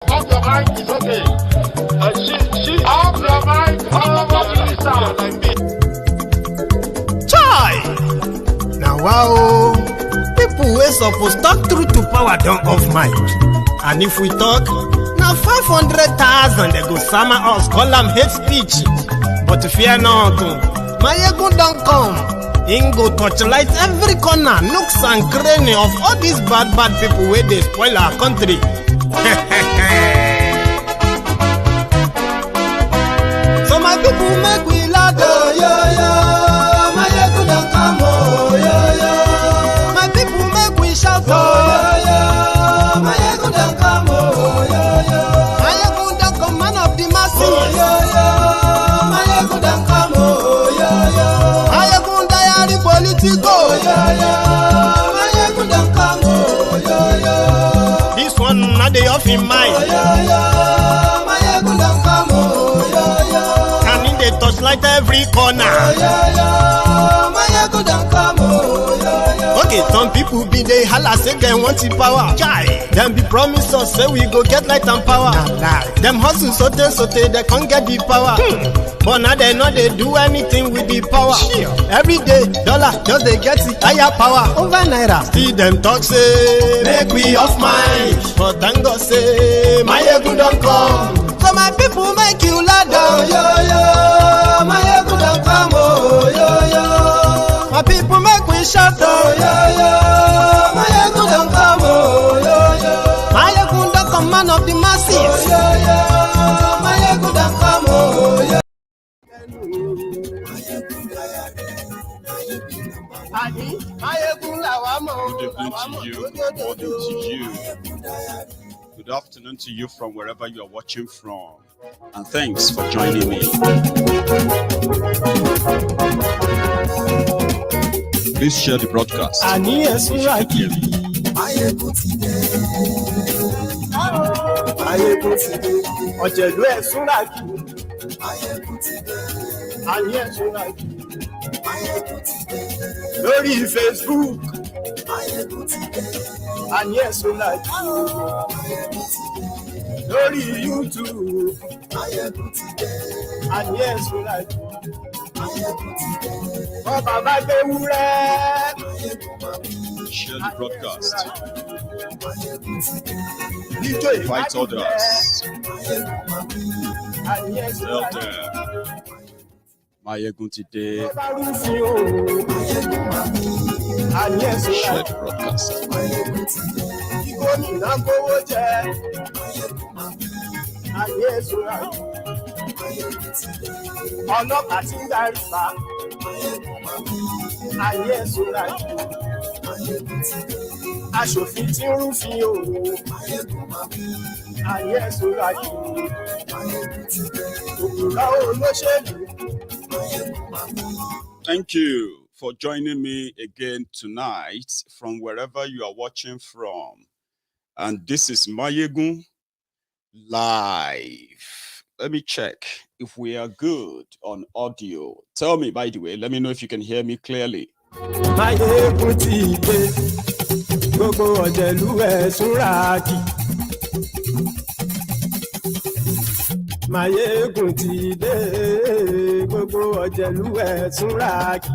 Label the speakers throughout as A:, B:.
A: Off your mic is okay. She off your mic.
B: Chai! Now wow, people wey suppose talk truth to power don't off mic. And if we talk, now 500,000 they go summer us, call them hate speech. But fear not, Maiyegun don't come. He go torchlight every corner, nooks and cranny of all these bad people where they spoil our country. So my people make we laugh, oh, yo yo. Maiyegun don't come, oh, yo yo. My people make we shout, oh, yo yo. Maiyegun don't come, oh, yo yo. Maiyegun don't come, man of the masses, oh, yo yo. Maiyegun don't come, oh, yo yo. Maiyegun diary Politico, oh, yo yo. Maiyegun don't come, oh, yo yo. This one not the off in mind, oh, yo yo. Maiyegun don't come, oh, yo yo. Can in the touchlight every corner, oh, yo yo. Maiyegun don't come, oh, yo yo. Okay, some people be they holla say they want the power. Chai. Them be promise us say we go get light and power. Nah. Them hustle so they can't get the power. But now they know they do anything with the power. Sure. Every day, dollar just they get the higher power. Over naira. See them talk say make we off mind. But thank God say Maiyegun don't come. So my people make you loud, oh, yo yo. Maiyegun don't come, oh, yo yo. My people make we shout, oh, yo yo. Maiyegun don't come, oh, yo yo. Maiyegun don't come, man of the masses, oh, yo yo. Maiyegun don't come, oh, yo.
C: Good evening to you. Good afternoon to you from wherever you are watching from. And thanks for joining me. Please share the broadcast.
B: Lórí Facebook, and yes, we like you. Lórí YouTube, and yes, we like you. Oh, Baba Bewure.
C: Share the broadcast. Invite others. Tell them. Maiyegun today. Share the broadcast.
B: Aṣòfin tí ń rúfin o. Ayé ẹ̀sùn láyé. Òkúra olóṣèlú.
C: Thank you for joining me again tonight from wherever you are watching from. And this is Maiyegun live. Let me check if we are good on audio. Tell me, by the way, let me know if you can hear me clearly.
B: Maiyegun ti dé, gbogbo ọ̀jẹ̀lú ẹ̀sùn ràkì. Maiyegun ti dé, gbogbo ọ̀jẹ̀lú ẹ̀sùn ràkì.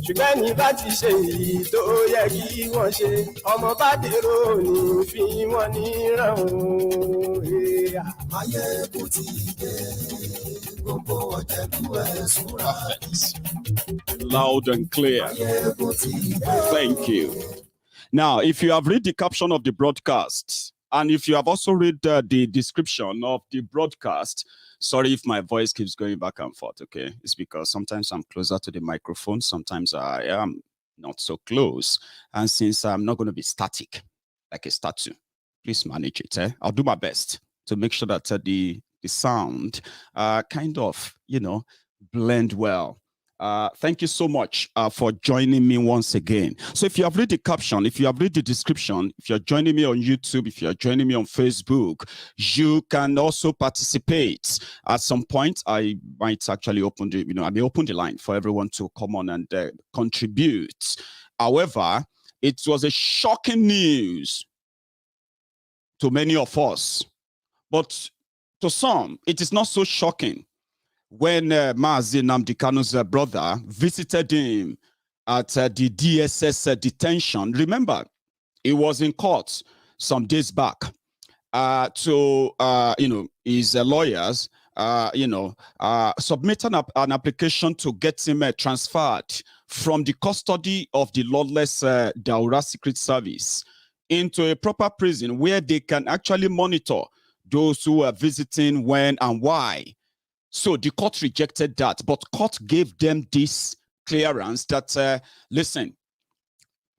B: Ṣùgbọ́n ní bá ti ṣe èyí tó yẹ kí wọ́n ṣe, ọmọ bá dèrò ní fi wọ́n níran òun. Maiyegun ti dé, gbogbo ọ̀jẹ̀lú ẹ̀sùn ràkì.
C: Loud and clear. Thank you. Now, if you have read the caption of the broadcast, and if you have also read the description of the broadcast, sorry if my voice keeps going back and forth, okay? It's because sometimes I'm closer to the microphone, sometimes I am not so close. And since I'm not going to be static, like a statue, please manage it. I'll do my best to make sure that the sound kind of, blend well. Thank you so much for joining me once again. So if you have read the caption, if you have read the description, if you're joining me on YouTube, if you're joining me on Facebook, you can also participate. At some point, I might actually open the, I may open the line for everyone to come on and contribute. However, it was a shocking news to many of us But to some, it is not so shocking when Mazi Nnamdi Kanu's brother visited him at the DSS detention. Remember, he was in court some days back to his lawyers, submitting an application to get him transferred from the custody of the Lawless Daura Secret Service into a proper prison where they can actually monitor those who are visiting, when and why. So the court rejected that, but court gave them this clearance that, listen,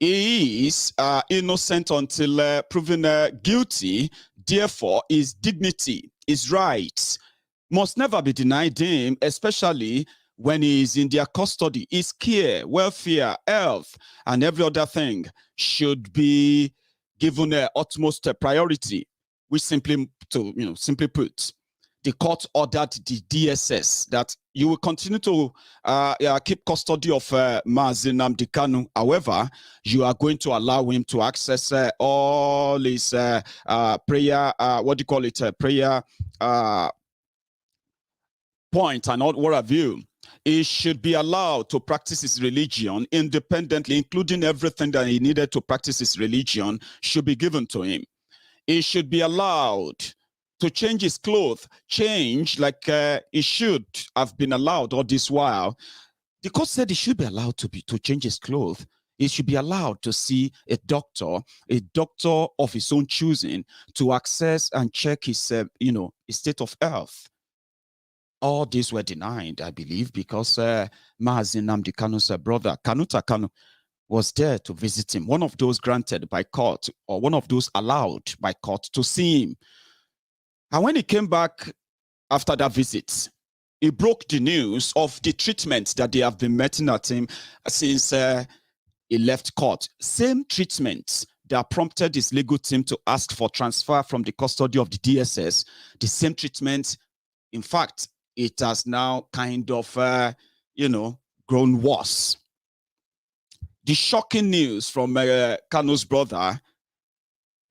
C: he is innocent until proven guilty. Therefore, his dignity, his rights must never be denied him, especially when he is in their custody. His care, welfare, health, and every other thing should be given utmost priority. Which simply put, the court ordered the DSS that you will continue to keep custody of Mazi Nnamdi Kanu. However, you are going to allow him to access all his prayer, prayer point and what have you. He should be allowed to practice his religion independently, including everything that he needed to practice his religion should be given to him. He should be allowed to change his clothes, like he should have been allowed all this while. The court said he should be allowed to change his clothes. He should be allowed to see a doctor of his own choosing, to access and check his, his state of health. All these were denied, I believe, because Mazi Nnamdi Kanu's brother, Kanuta Kanu, was there to visit him, one of those granted by court, or one of those allowed by court to see him. And when he came back after that visit, he broke the news of the treatment that they have been meting at him since he left court. Same treatment that prompted his legal team to ask for transfer from the custody of the DSS. The same treatment. In fact, it has now kind of, grown worse. The shocking news from Kanu's brother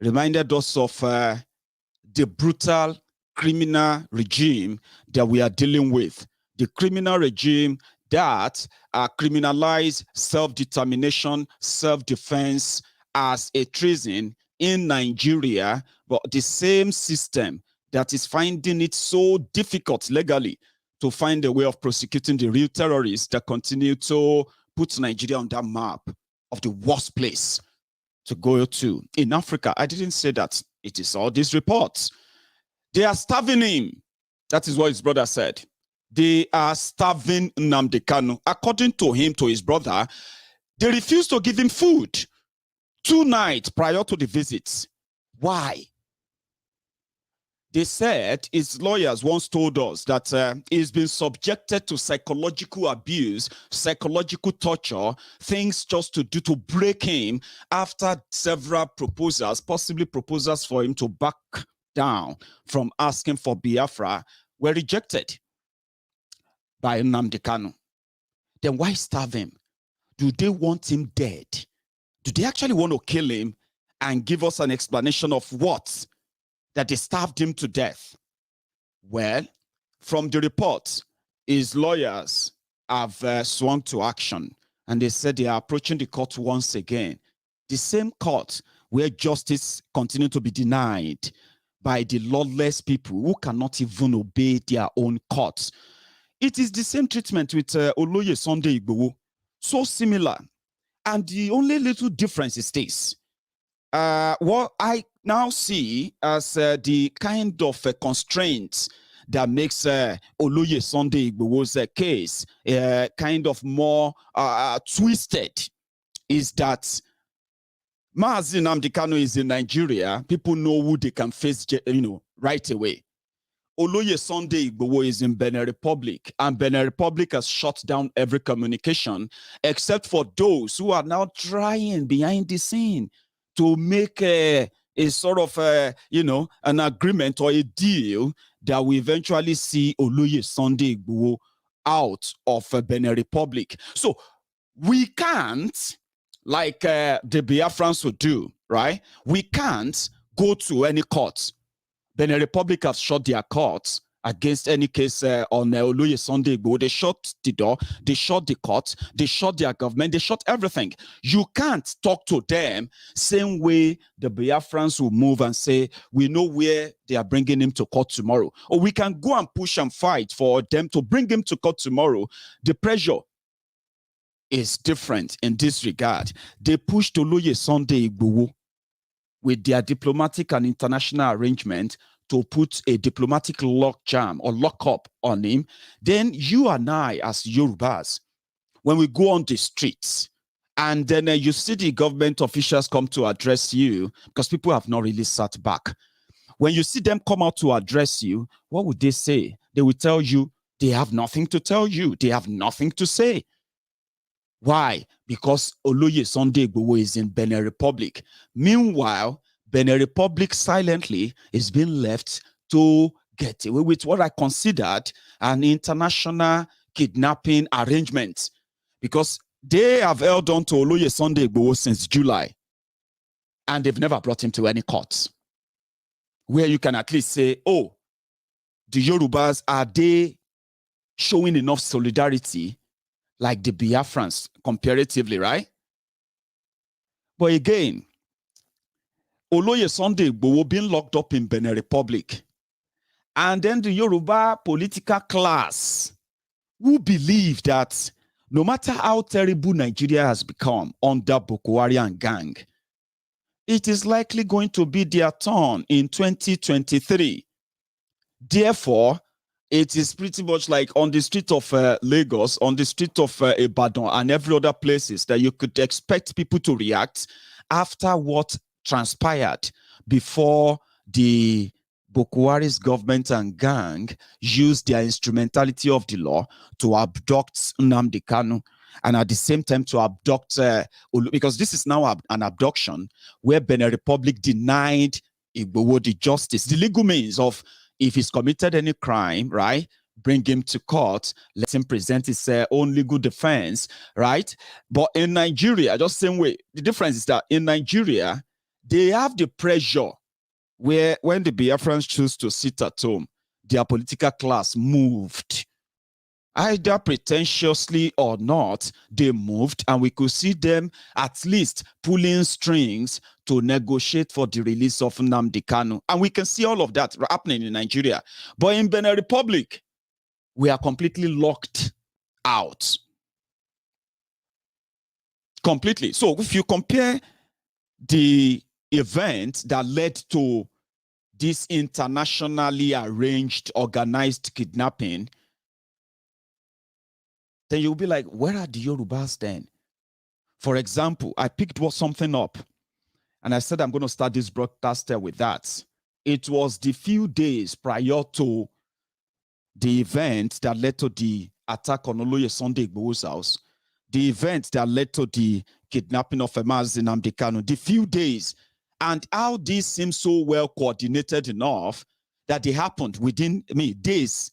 C: reminded us of the brutal criminal regime that we are dealing with. The criminal regime that criminalized self-determination, self-defense as a treason in Nigeria, but the same system that is finding it so difficult legally to find a way of prosecuting the real terrorists that continue to put Nigeria on that map of the worst place to go to in Africa. I didn't say that. It is all these reports. They are starving him. That is what his brother said. They are starving Nnamdi Kanu. According to him, to his brother, they refused to give him food 2 nights prior to the visits. Why? They said his lawyers once told us that he's been subjected to psychological abuse, psychological torture, things just to break him after several proposals, possibly proposals for him to back down from asking for Biafra, were rejected by Nnamdi Kanu. Then why starve him? Do they want him dead? Do they actually want to kill him and give us an explanation of what? That they starved him to death. Well, from the report, his lawyers have swung to action, and they said they are approaching the court once again. The same court where justice continued to be denied by the lawless people who cannot even obey their own courts. It is the same treatment with Oloye Sunday Igboho, so similar. And the only little difference is this. What I now see as the kind of constraints that makes Oloye Sunday Igboho's case kind of more twisted is that Mazi Nnamdi Kanu is in Nigeria. People know who they can face, right away. Oloye Sunday Igboho is in Benin Republic, and Benin Republic has shut down every communication except for those who are now trying behind the scene to make a sort of, an agreement or a deal that will eventually see Oloye Sunday Igboho out of Benin Republic. So we can't, like the Biafrans would do, right? We can't go to any court Benin Republic have shut their courts against any case on Oloye Sunday Igboho. They shut the door, they shut the courts, they shut their government, they shut everything. You can't talk to them same way the Biafrans will move and say, we know where they are bringing him to court tomorrow. Or we can go and push and fight for them to bring him to court tomorrow. The pressure is different in this regard. They pushed Oloye Sunday Igboho with their diplomatic and international arrangement to put a diplomatic lockjam or lockup on him. Then you and I, as Yorubas, when we go on the streets, and then you see the government officials come to address you, because people have not really sat back. When you see them come out to address you, what would they say? They will tell you they have nothing to tell you. They have nothing to say. Why? Because Oloye Sunday Igboho is in Benin Republic. Meanwhile, Benin Republic silently is being left to get away with what I considered an international kidnapping arrangement, because they have held on to Oloye Sunday Igboho since July, and they've never brought him to any courts where you can at least say, oh, the Yorubas, are they showing enough solidarity like the Biafrans comparatively, right? But again, Oloye Sunday Igboho being locked up in Benin Republic, and then the Yoruba political class who believe that no matter how terrible Nigeria has become under Boko Haram gang, it is likely going to be their turn in 2023. Therefore, it is pretty much like on the street of Lagos, on the street of Ibadan, and every other places that you could expect people to react after what transpired before the Boko Haram's government and gang used their instrumentality of the law to abduct Nnamdi Kanu, and at the same time to abduct, because this is now an abduction where Benin Republic denied Igboho the justice, the legal means of, if he's committed any crime, right, bring him to court, let him present his own legal defense, right? But in Nigeria, just same way, the difference is that in Nigeria, they have the pressure where when the Biafrans choose to sit at home, their political class moved. Either pretentiously or not, they moved, and we could see them at least pulling strings to negotiate for the release of Nnamdi Kanu. And we can see all of that happening in Nigeria. But in Benin Republic, we are completely locked out. Completely. So if you compare the event that led to this internationally arranged, organized kidnapping, then you'll be like, where are the Yorubas then? For example, I picked something up, and I said I'm going to start this broadcast with that. It was the few days prior to the event that led to the attack on Oloye Sunday Igboho's house, the event that led to the kidnapping of Mazi Nnamdi Kanu, the few days, and how this seems so well coordinated enough that they happened within days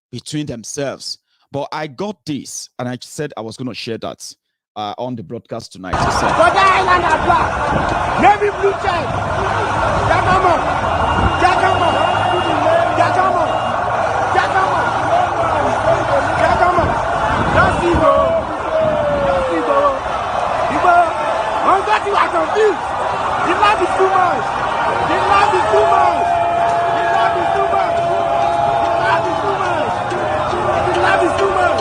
C: between themselves. But I got this, and I said I was going to share that on the broadcast tonight.
A: But island are black. Navy blue check. Jakama. Jakama. Jakama. Jakama. Jakama. That's Igbo. That's Igbo. Igbo. I'm glad you are confused. The love is too much. The love is too much. The love is too much. The love is too much. The love is too much.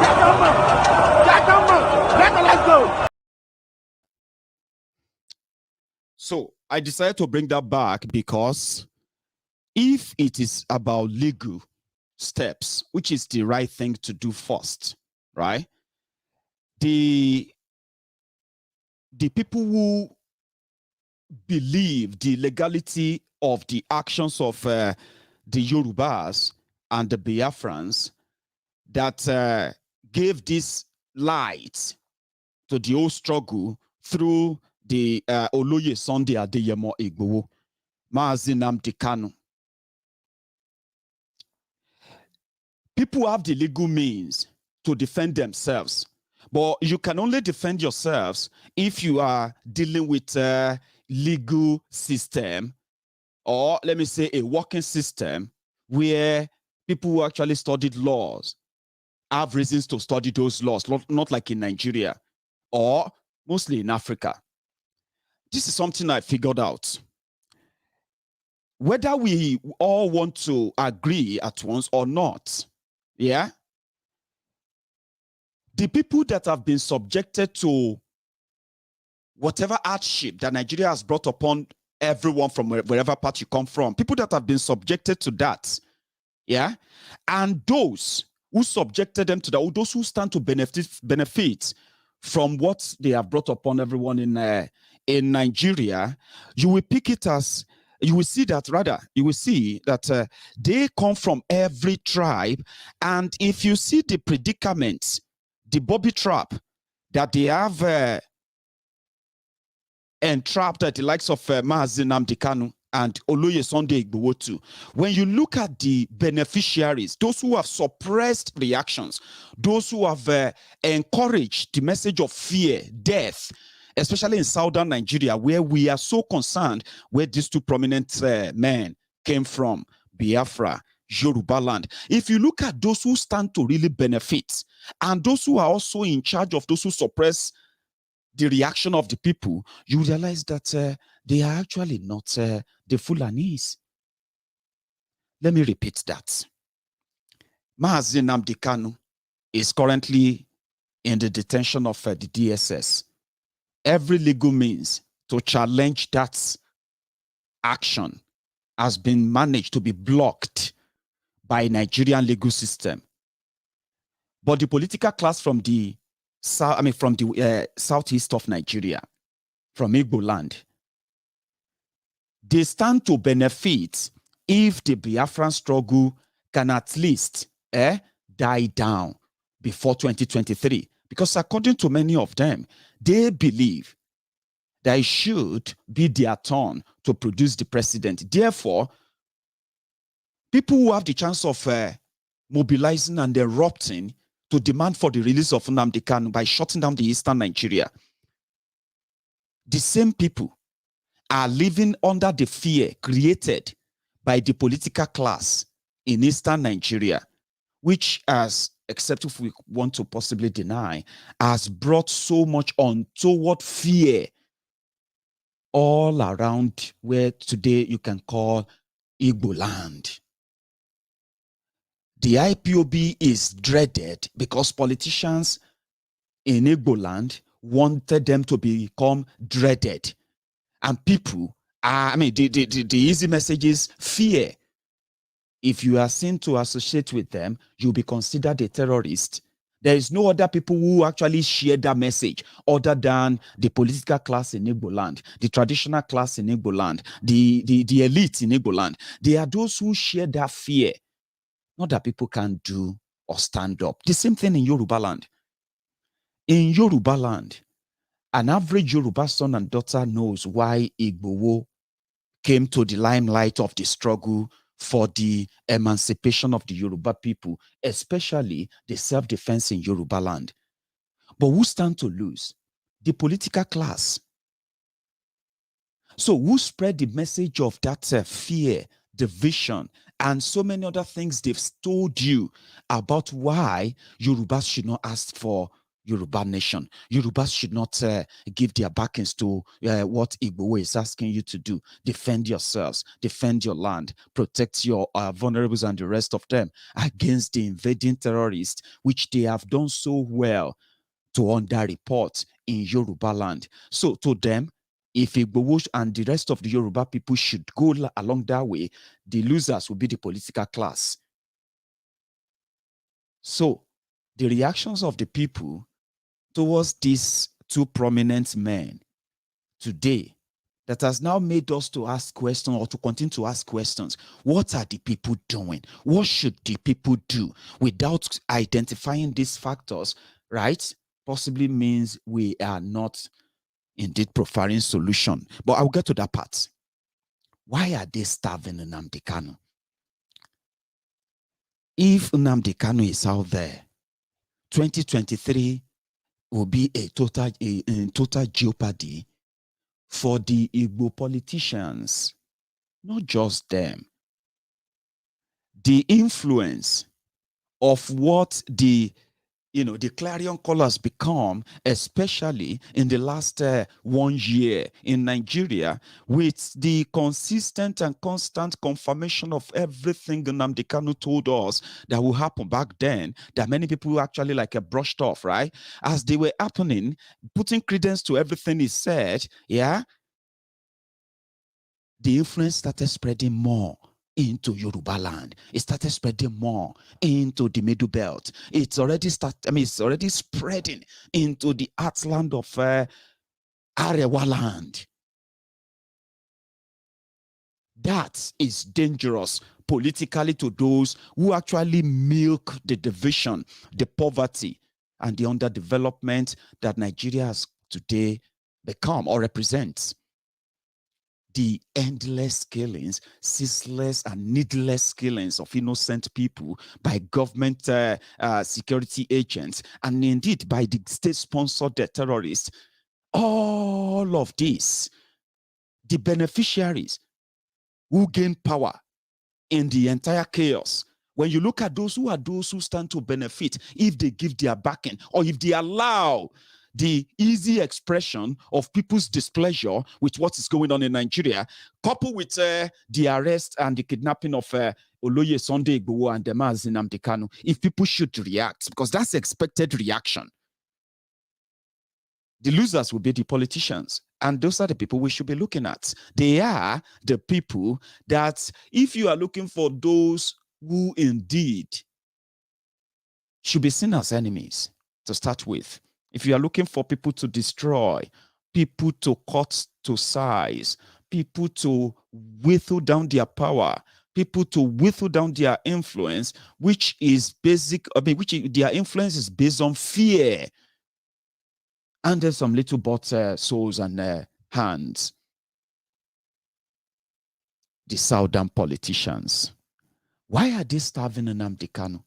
A: Jakama. Jakama. Let's go.
C: So I decided to bring that back because if it is about legal steps, which is the right thing to do first, right? The people who believe the legality of the actions of the Yorubas and the Biafrans that gave this light to the whole struggle through the Oloye Sunday Igboho, Mazi Nnamdi Kanu. People have the legal means to defend themselves, but you can only defend yourselves if you are dealing with a legal system or let me say a working system where people who actually studied laws have reasons to study those laws, not like in Nigeria or mostly in Africa. This is something I figured out. Whether we all want to agree at once or not, yeah, the people that have been subjected to whatever hardship that Nigeria has brought upon everyone from wherever part you come from, people that have been subjected to that, yeah, and those who subjected them to that, those who stand to benefit from what they have brought upon everyone in Nigeria, you will pick it as, you will see that they come from every tribe. And if you see the predicaments, the bobby trap that they have entrapped at the likes of Mazi Nnamdi Kanu and Oloye Sunday Igboho too, when you look at the beneficiaries, those who have suppressed reactions, those who have encouraged the message of fear, death, especially in southern Nigeria, where we are so concerned where these two prominent men came from, Biafra, Yoruba land. If you look at those who stand to really benefit, and those who are also in charge of those who suppress the reaction of the people, you realize that they are actually not the Fulanis. Let me repeat that. Mazi Nnamdi Kanu is currently in the detention of the DSS. Every legal means to challenge that action has been managed to be blocked by Nigerian legal system. But the political class from the southeast of Nigeria, from Igbo land, they stand to benefit if the Biafran struggle can at least die down before 2023. Because according to many of them, they believe that it should be their turn to produce the president. Therefore, people who have the chance of mobilizing and erupting to demand for the release of Nnamdi Kanu by shutting down the eastern Nigeria, the same people are living under the fear created by the political class in eastern Nigeria, which, as except if we want to possibly deny, has brought so much untoward fear all around where today you can call Igbo land. The IPOB is dreaded because politicians in Igbo land wanted them to become dreaded. And people are, the easy message is fear. If you are seen to associate with them, you'll be considered a terrorist. There is no other people who actually share that message other than the political class in Igbo land, the traditional class in Igbo land, the elite in Igbo land. They are those who share that fear. Not that people can do or stand up. The same thing in Yoruba land. In Yoruba land, an average Yoruba son and daughter knows why Igboho came to the limelight of the struggle for the emancipation of the Yoruba people, especially the self-defense in Yoruba land. But who stand to lose? The political class. So who spread the message of that fear, division, and so many other things they've told you about why Yorubas should not ask for Yoruba nation. Yorubas should not give their backings to what Igboho is asking you to do. Defend yourselves, defend your land, protect your vulnerables and the rest of them against the invading terrorists, which they have done so well to underreport in Yoruba land. So to them, if Igboho and the rest of the Yoruba people should go along that way, the losers will be the political class. So the reactions of the people towards these two prominent men today that has now made us to ask questions or to continue to ask questions. What are the people doing? What should the people do? Without identifying these factors, right? Possibly means we are not indeed providing solution. But I'll get to that part. Why are they starving Nnamdi Kanu? If Nnamdi Kanu is out there, 2023 will be a total jeopardy for the Igbo politicians. not just them, the influence of what the clarion callers become, especially in the last 1 year in Nigeria, with the consistent and constant confirmation of everything Nnamdi Kanu told us that will happen back then, that many people actually brushed off, right? As they were happening, putting credence to everything he said, yeah, the influence started spreading more into Yoruba land. It started spreading more into the Middle Belt. It's already spreading into the heartland of Arewa land. That is dangerous politically to those who actually milk the division, the poverty, and the underdevelopment that Nigeria has today become or represents. The endless killings, ceaseless and needless killings of innocent people by government security agents, and indeed by the state-sponsored terrorists. All of this, the beneficiaries who gain power in the entire chaos. When you look at those who stand to benefit, if they give their backing or if they allow the easy expression of people's displeasure with what is going on in Nigeria, coupled with the arrest and the kidnapping of Oloye Sunday Igboho and Mazi Nnamdi Kanu, if people should react, because that's expected reaction, the losers will be the politicians. And those are the people we should be looking at. They are the people that, if you are looking for those who indeed should be seen as enemies to start with, if you are looking for people to destroy, people to cut to size, people to whittle down their power, people to whittle down their influence, which is their influence is based on fear. And there's some little bought souls and hands. The southern politicians. Why are they starving Nnamdi Kanu?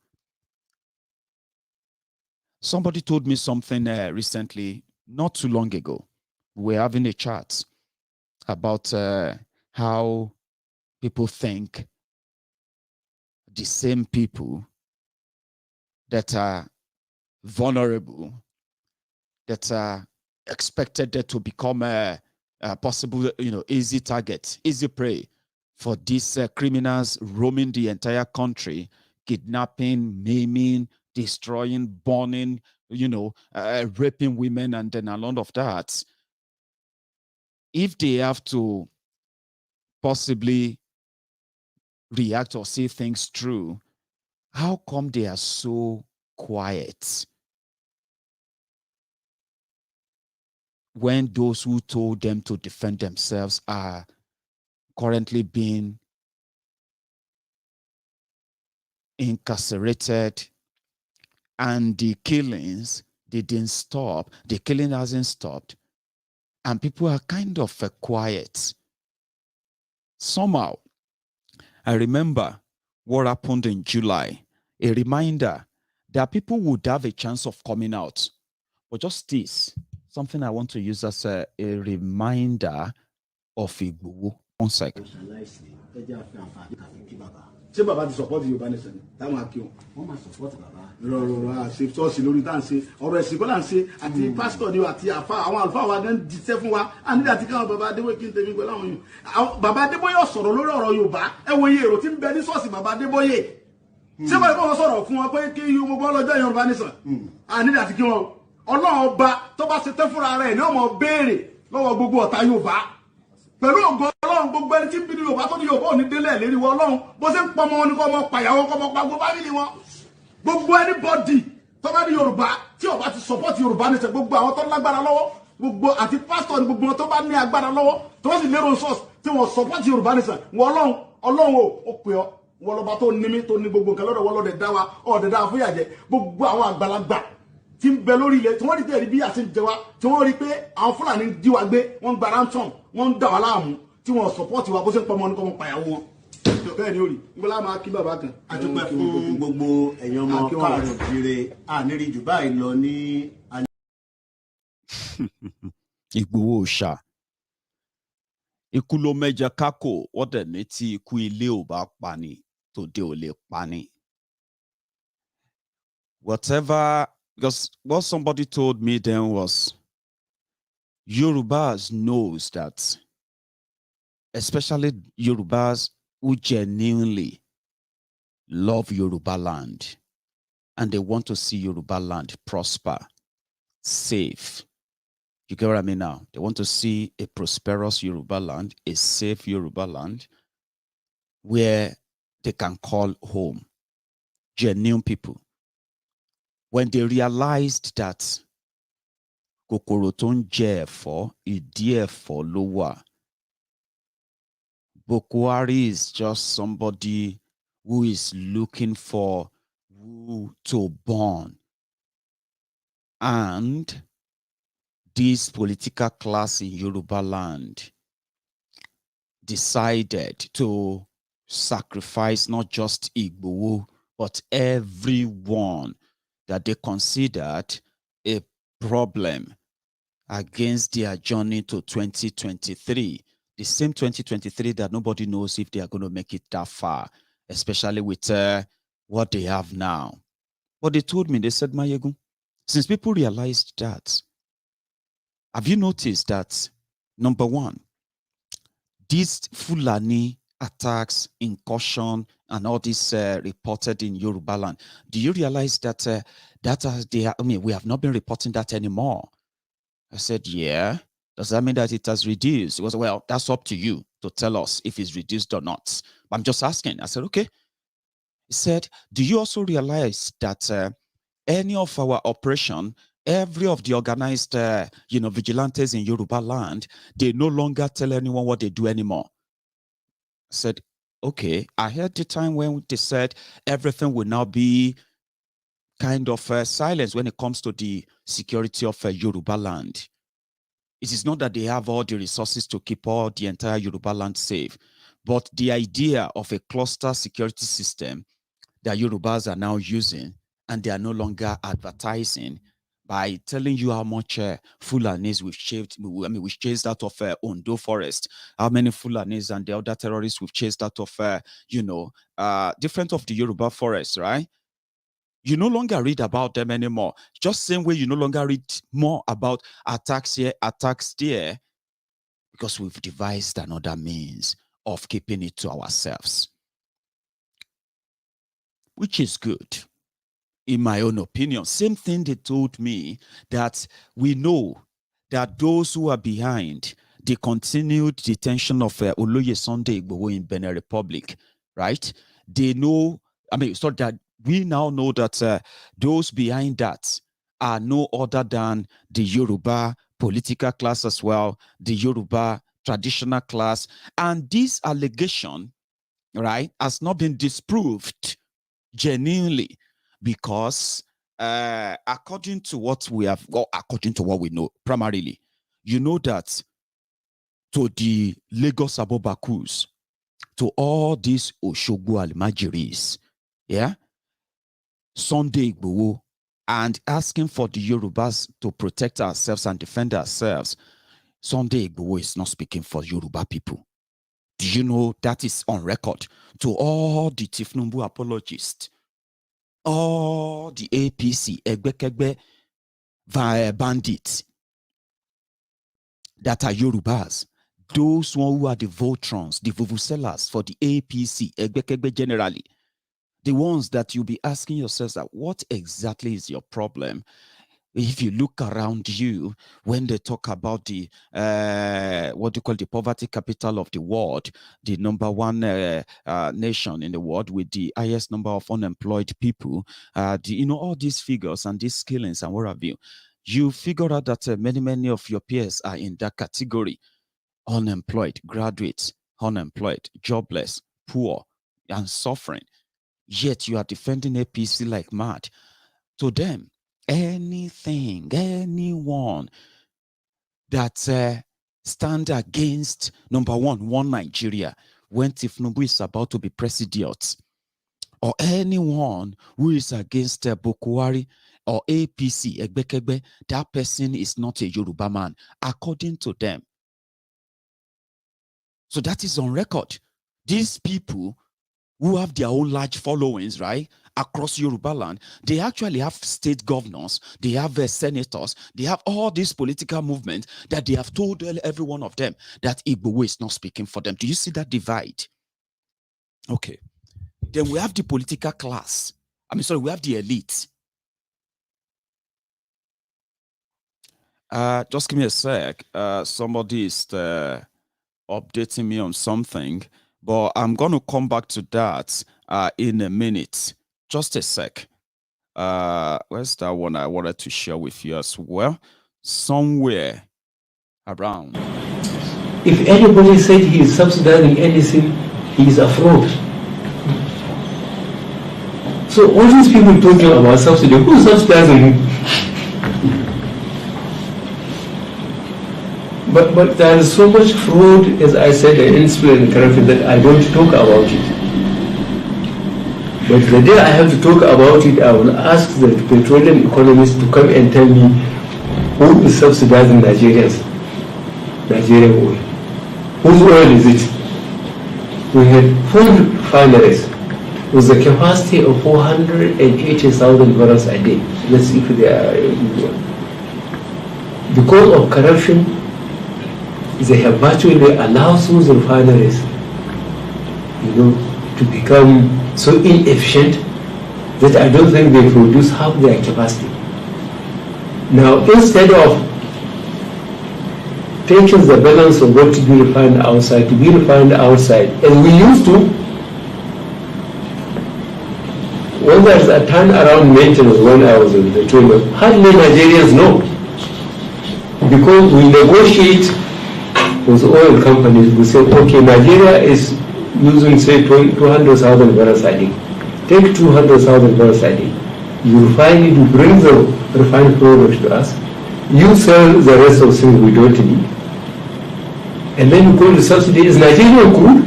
C: Somebody told me something recently, not too long ago. We were having a chat about how people think the same people that are vulnerable, that are expected to become a possible, easy target, easy prey for these criminals roaming the entire country, kidnapping, maiming, destroying, burning, raping women, and then a lot of that. If they have to possibly react or see things through, how come they are so quiet when those who told them to defend themselves are currently being incarcerated, and the killings, they didn't stop, the killing hasn't stopped, and people are kind of quiet? Somehow, I remember what happened in July, a reminder that people would have a chance of coming out. But just this, something I want to use as a reminder of Igboho. 1 second.
A: ṣé bàbá ti support Yorùbá nation táwọn akíwọn wọn máa support bàbá rọrọ ṣe ṣọ́ọ̀ṣì lórí tá à ń ṣe ọ̀rọ̀ ẹ̀sìn kọ́ là ń ṣe àti pásítọ̀ ni àti àwọn àlùfáà wa gan jíṣẹ́ fún wa á nílẹ̀ àti káwọn bàbá Adébóyè kí n tẹ̀mí pẹ̀lú àwọn yòó bàbá Adébóyè sọ̀rọ̀ lórí ọ̀rọ̀ Yorùbá ẹ wo iye èrò tí ń bẹ ní ṣọ́ọ̀ṣì bàbá Adébóyè ṣé báyìí kọ́ wọn sọ̀rọ̀ fún wọn pé kí gbogbo ọlọ́jọ́ Yorùbá nation á nílẹ̀ àti kí wọn Ọlọ́run ọba tó bá ṣe tẹ́ fúnra rẹ̀ ní ọmọ béèrè lọ́wọ́ gbogbo ọ̀tá Yorùbá pẹ̀lú ògo Ọlọ́run gbogbo ẹni tí ń bí ní Yorùbá tó ní Yorùbá ò ní délẹ̀ lérí wọ Ọlọ́run bó ṣe ń pọmọ wọn ní kọ́ ọmọ pàyàwó kọ́ ọmọ pa gbogbo fámìlì wọn gbogbo anybody tó bá ní Yorùbá tí ó bá ti support Yorùbá ní ṣe gbogbo àwọn tó lágbára lọ́wọ́ gbogbo àti pásítọ̀ ní gbogbo wọn tó bá ní agbára lọ́wọ́ tó sì lérò source tí wọ́n support Yorùbá ní ṣe wọ Ọlọ́run ó pè ọ́ wọ́n lọ́ba tó ní mí tó ní gbogbo nǹkan lọ́dọ̀ wọ́n lọ́dẹ̀ dá wa ọ̀dẹ̀ dá fún ìyàjẹ́ gbogbo àwọn àgbàlagbà tí ń bẹ lórí ilẹ̀ tí wọ́n rí tẹ̀rí bí àti jẹ wa tí wọ́n rí pé àwọn Fúlàní jí wa gbé wọ́n gba ransom wọ́n ń dà wá láàmú tí wọ́n support wa bó ṣe ń pọmọ ní kọ́mọ pàyàwó wọn. bẹ́ẹ̀ ni ó rí nígbà máa kí bàbá kan.
D: a dúpẹ́ fún gbogbo ẹ̀yàn ọmọ káàárọ̀ jíire àníri jù báyìí lọ ní.
C: Igboho ṣá, Ikú ló mẹ́ja kákò, wọ́n dẹ̀ ní tí ikú ilé ò bá pani, tòde ò lè pani. Whatever, because what somebody told me then was, Yorubas knows that, especially Yorubas who genuinely love Yoruba land, and they want to see Yoruba land prosper, safe. You get what I mean now? They want to see a prosperous Yoruba land, a safe Yoruba land, where they can call home. Genuine people. When they realized that kòkòrò tó ń jẹ ẹ̀fọ́, ìdí ẹ̀fọ́ ló wà. Boko Haram is just somebody who is looking for who to burn. And this political class in Yoruba land decided to sacrifice not just Igboho, but everyone that they considered a problem against their journey to 2023. The same 2023 that nobody knows if they are going to make it that far, especially with what they have now. But they told me, they said, Maiyegun, since people realized that, have you noticed that, number one, these Fulani attacks, incursion, and all this reported in Yoruba land, do you realize that we have not been reporting that anymore? I said, yeah. Does that mean that it has reduced? It was, well, that's up to you to tell us if it's reduced or not. But I'm just asking. I said, okay. He said, do you also realize that any of our operation, every of the organized, vigilantes in Yoruba land, they no longer tell anyone what they do anymore? I said, okay. I heard the time when they said everything will now be kind of silence when it comes to the security of Yoruba land. It is not that they have all the resources to keep all the entire Yoruba land safe, but the idea of a cluster security system that Yorubas are now using, and they are no longer advertising by telling you how much Fulanis we've chased out of Ondo forest, how many Fulanis and the other terrorists we've chased out of, different of the Yoruba forests, right? You no longer read about them anymore. Just same way you no longer read more about attacks here, attacks there, because we've devised another means of keeping it to ourselves, which is good, in my own opinion. Same thing they told me, that we know that those who are behind the continued detention of Oloye Sunday Igboho in Benin Republic, right? They know, so that we now know that those behind that are no other than the Yoruba political class as well, the Yoruba traditional class. And this allegation, right, has not been disproved genuinely, because according to what we have, or according to what we know, primarily, you know that to the Lagos Abobakus, to all these Oshogbo Almajiris, yeah, Sunday Igboho, and asking for the Yorubas to protect ourselves and defend ourselves, Sunday Igboho is not speaking for Yoruba people. Do you know that is on record? To all the Tifnumbu apologists, all the APC, Egbekegbe bandits that are Yorubas, those who are the Voltrons, the Vuvuzelas for the APC, Egbekegbe generally, the ones that you'll be asking yourselves that what exactly is your problem? If you look around you, when they talk about the what do you call the poverty capital of the world, the #1 nation in the world with the highest number of unemployed people, all these figures and these skillings and what have you, you figure out that many of your peers are in that category: unemployed, graduates, unemployed, jobless, poor, and suffering. Yet you are defending APC like mad. To them, anything, anyone that stand against one Nigeria, when Tifnubu is about to be president, or anyone who is against Boko Haram or APC, Egbekegbe, that person is not a Yoruba man, according to them. So that is on record. These people who have their own large followings, right, across Yoruba land, they actually have state governors, they have senators, they have all these political movements that they have told every one of them that Igboho is not speaking for them. Do you see that divide? Okay. Then we have the political class. We have the elite. Just give me a sec. Somebody is updating me on something, but I'm going to come back to that in a minute. Just a sec. Where's that one I wanted to share with you as well? Somewhere around.
E: If anybody said he is subsidizing anything, he is a fraud. So all these people talking about subsidy, who is subsidizing him? But there is so much fraud, as I said, and influence and corruption that I don't talk about it. But the day I have to talk about it, I will ask the petroleum economists to come and tell me who is subsidizing Nigerian oil. Whose oil is it? We had 4 refineries with a capacity of 480,000 barrels a day. Let's see if they are equal. Because of corruption, they have virtually allowed those refineries, to become so inefficient that I don't think they produce half their capacity. Now, instead of taking the balance of what to be refined outside, as we used to, when there's a turnaround maintenance when I was in the toilet, hardly Nigerians know. Because we negotiate with oil companies, we say, okay, Nigeria is using, say, 200,000 barrels a day. Take 200,000 barrels a day. You refine it, you bring the refined product to us. You sell the rest of things we don't need. And then you call the subsidy is Nigerian crude.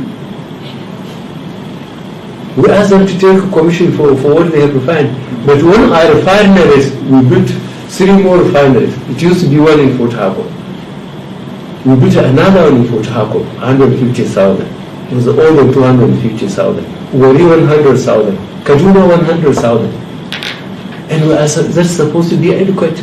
E: We ask them to take a commission for what they have refined. But when our refineries, we built 3 more refineries. It used to be one in Port Harcourt. We built another one in Port Harcourt, 150,000. It was all than 250,000. Wari 100,000. Kaduna 100,000. And we asked, that's supposed to be adequate.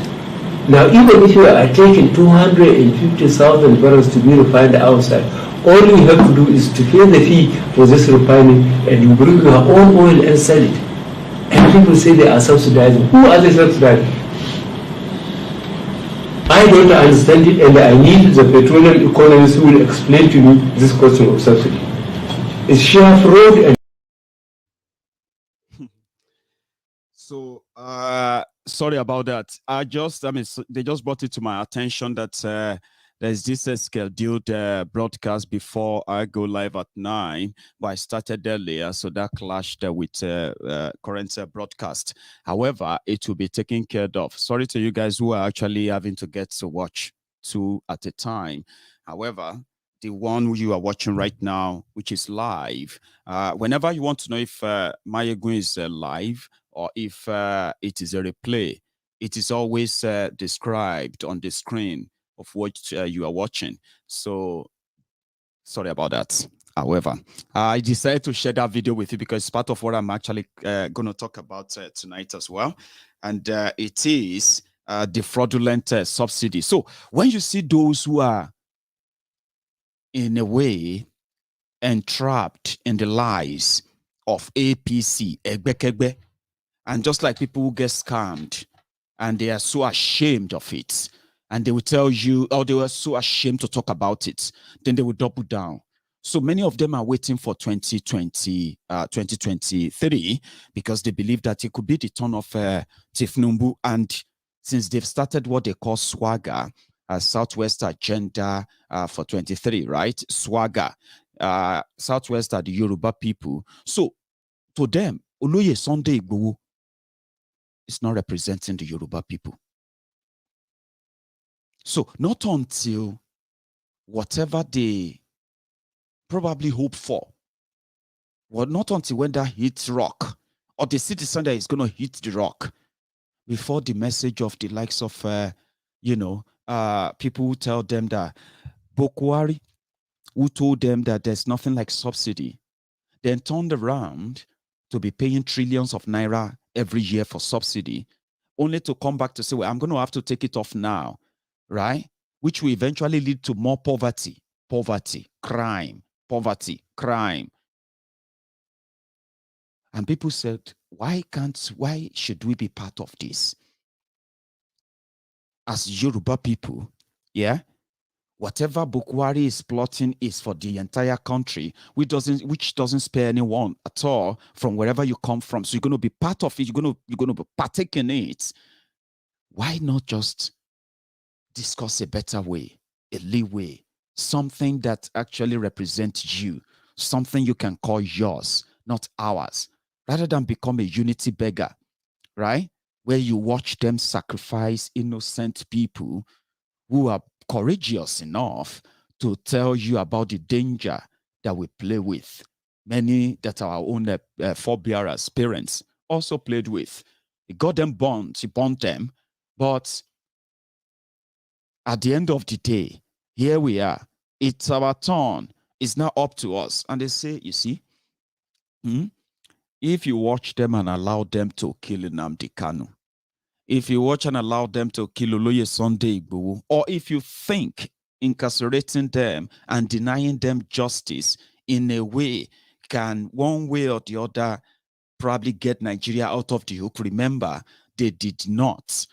E: Now, even if you are taking 250,000 barrels to be refined outside, all you have to do is to pay the fee for this refining, and you bring your own oil and sell it. And people say they are subsidizing. Who are they subsidizing? I don't understand it, and I need the petroleum economists who will explain to me this question of subsidy. It's sheer fraud. And
C: so, sorry about that. They just brought it to my attention that there's this scheduled broadcast before I go live at 9, but I started earlier, so that clashed with current broadcast. However, it will be taken care of. Sorry to you guys who are actually having to get to watch 2 at a time. However, the one you are watching right now, which is live, whenever you want to know if Maiyegun is live or if it is a replay, it is always described on the screen of what you are watching. So sorry about that. However, I decided to share that video with you because it's part of what I'm actually going to talk about tonight as well. And it is the fraudulent subsidy. So when you see those who are in a way entrapped in the lies of APC, Egbekegbe, and just like people who get scammed and they are so ashamed of it, and they will tell you, oh, they were so ashamed to talk about it, then they will double down. So many of them are waiting for 2023 because they believe that it could be the turn of Tifnumbu. And since they've started what they call swagger, Southwest Agenda for 23, right? Swagger. Southwest are the Yoruba people. So to them, Oloye Sunday Igboho is not representing the Yoruba people. So not until whatever they probably hope for, well, not until when that hits rock, or the citizen that is going to hit the rock, before the message of the likes of, people who tell them that Bokwari who told them that there's nothing like subsidy, then turned around to be paying trillions of naira every year for subsidy, only to come back to say, well, I'm going to have to take it off now, right? Which will eventually lead to more poverty, crime. And people said, why should we be part of this? As Yoruba people, yeah, whatever Bukwari is plotting is for the entire country, which doesn't spare anyone at all from wherever you come from. So you're going to be part of it. You're going to partake in it. Why not just discuss a better way, a leeway, something that actually represents you, something you can call yours, not ours, rather than become a unity beggar, right? Where you watch them sacrifice innocent people who are courageous enough to tell you about the danger that we play with. Many that our own forebearers, parents, also played with. He got them burned, he burned them, but at the end of the day, here we are. It's our turn. It's now up to us. And they say, you see, if you watch them and allow them to kill Nnamdi Kanu, if you watch and allow them to kill Oloye Sunday Igboho, or if you think incarcerating them and denying them justice in a way can one way or the other probably get Nigeria out of the hook, remember, they did not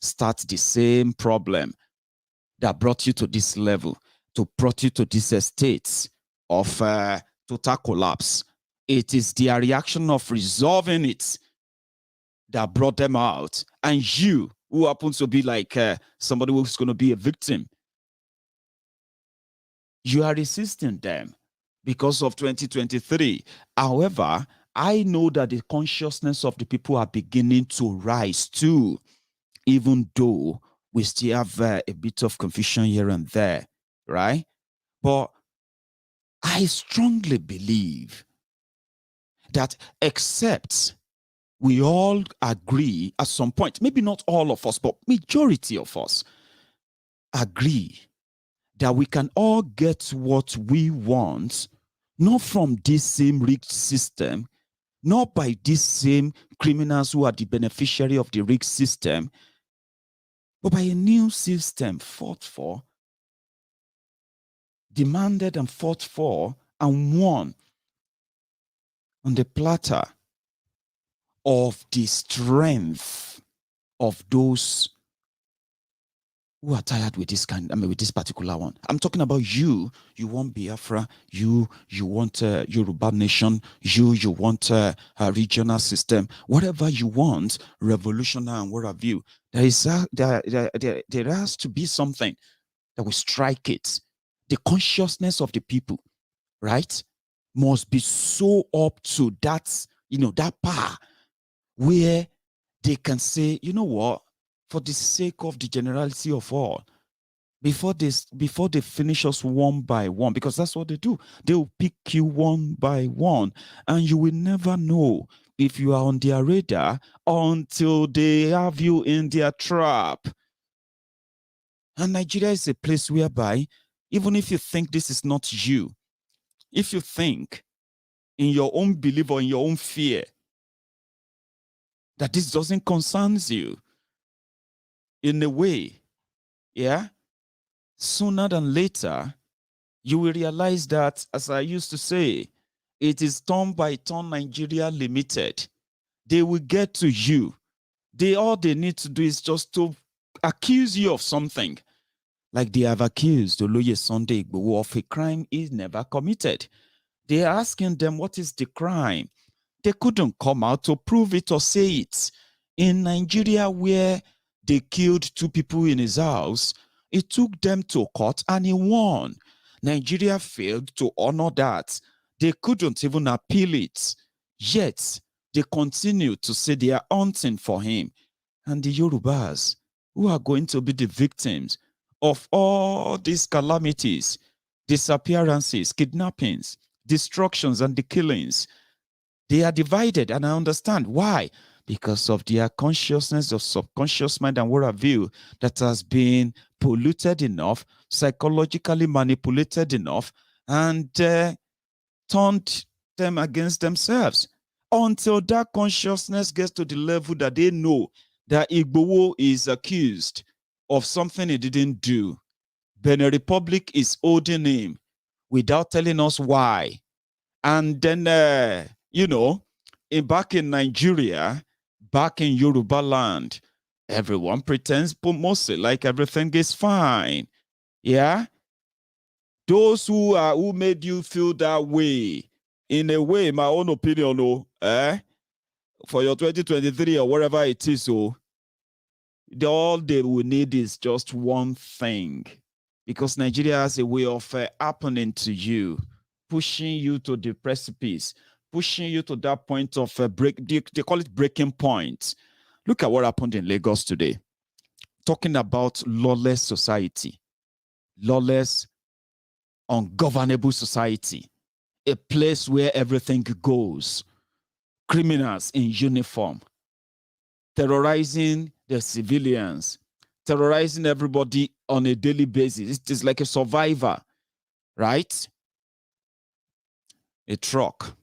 C: start the same problem that brought you to this level, brought you to this state of total collapse. It is their reaction of resolving it that brought them out. And you, who happens to be like somebody who's going to be a victim, you are resisting them because of 2023. However, I know that the consciousness of the people are beginning to rise too, even though we still have a bit of confusion here and there, right? But I strongly believe that except we all agree at some point, maybe not all of us, but majority of us agree that we can all get what we want, not from this same rigged system, not by these same criminals who are the beneficiary of the rigged system, but by a new system fought for, demanded and fought for, and won on the platter of the strength of those who are tired with this with this particular one. I'm talking about you. You want Biafra. You want a Yoruba nation. You want a regional system. Whatever you want, revolutionary and what have you. There has to be something that will strike it. The consciousness of the people, right, must be so up to that, that power where they can say, you know what, for the sake of the generality of all, before they finish us one by one, because that's what they do. They will pick you one by one, and you will never know if you are on their radar until they have you in their trap. And Nigeria is a place whereby, even if you think this is not you, if you think in your own belief or in your own fear that this doesn't concern you, in a way, yeah, sooner than later, you will realize that, as I used to say, it is turn by turn Nigeria Limited. They will get to you. All they need to do is just to accuse you of something. Like they have accused Oloye Sunday Igboho of a crime he never committed. They are asking them, what is the crime? They couldn't come out to prove it or say it. In Nigeria, where they killed 2 people in his house, it took them to court and he won. Nigeria failed to honor that. They couldn't even appeal it. Yet, they continue to say they are hunting for him. And the Yorubas, who are going to be the victims of all these calamities, disappearances, kidnappings, destructions, and the killings, they are divided, and I understand why. Because of their consciousness of subconscious mind and worldview that has been polluted enough, psychologically manipulated enough, and turned them against themselves until that consciousness gets to the level that they know that Igboho is accused of something he didn't do. Benin Republic is holding him without telling us why. And then, you know, back in Nigeria, back in Yoruba land, everyone pretends mostly like everything is fine. Yeah? Those who made you feel that way, in a way, my own opinion, for your 2023 or whatever it is, all they will need is just one thing. Because Nigeria has a way of happening to you, pushing you to the precipice, pushing you to that point of they call it breaking point. Look at what happened in Lagos today. Talking about lawless society, lawless, ungovernable society, a place where everything goes. Criminals in uniform, terrorizing the civilians, terrorizing everybody on a daily basis. It is like a survivor, right? A truck.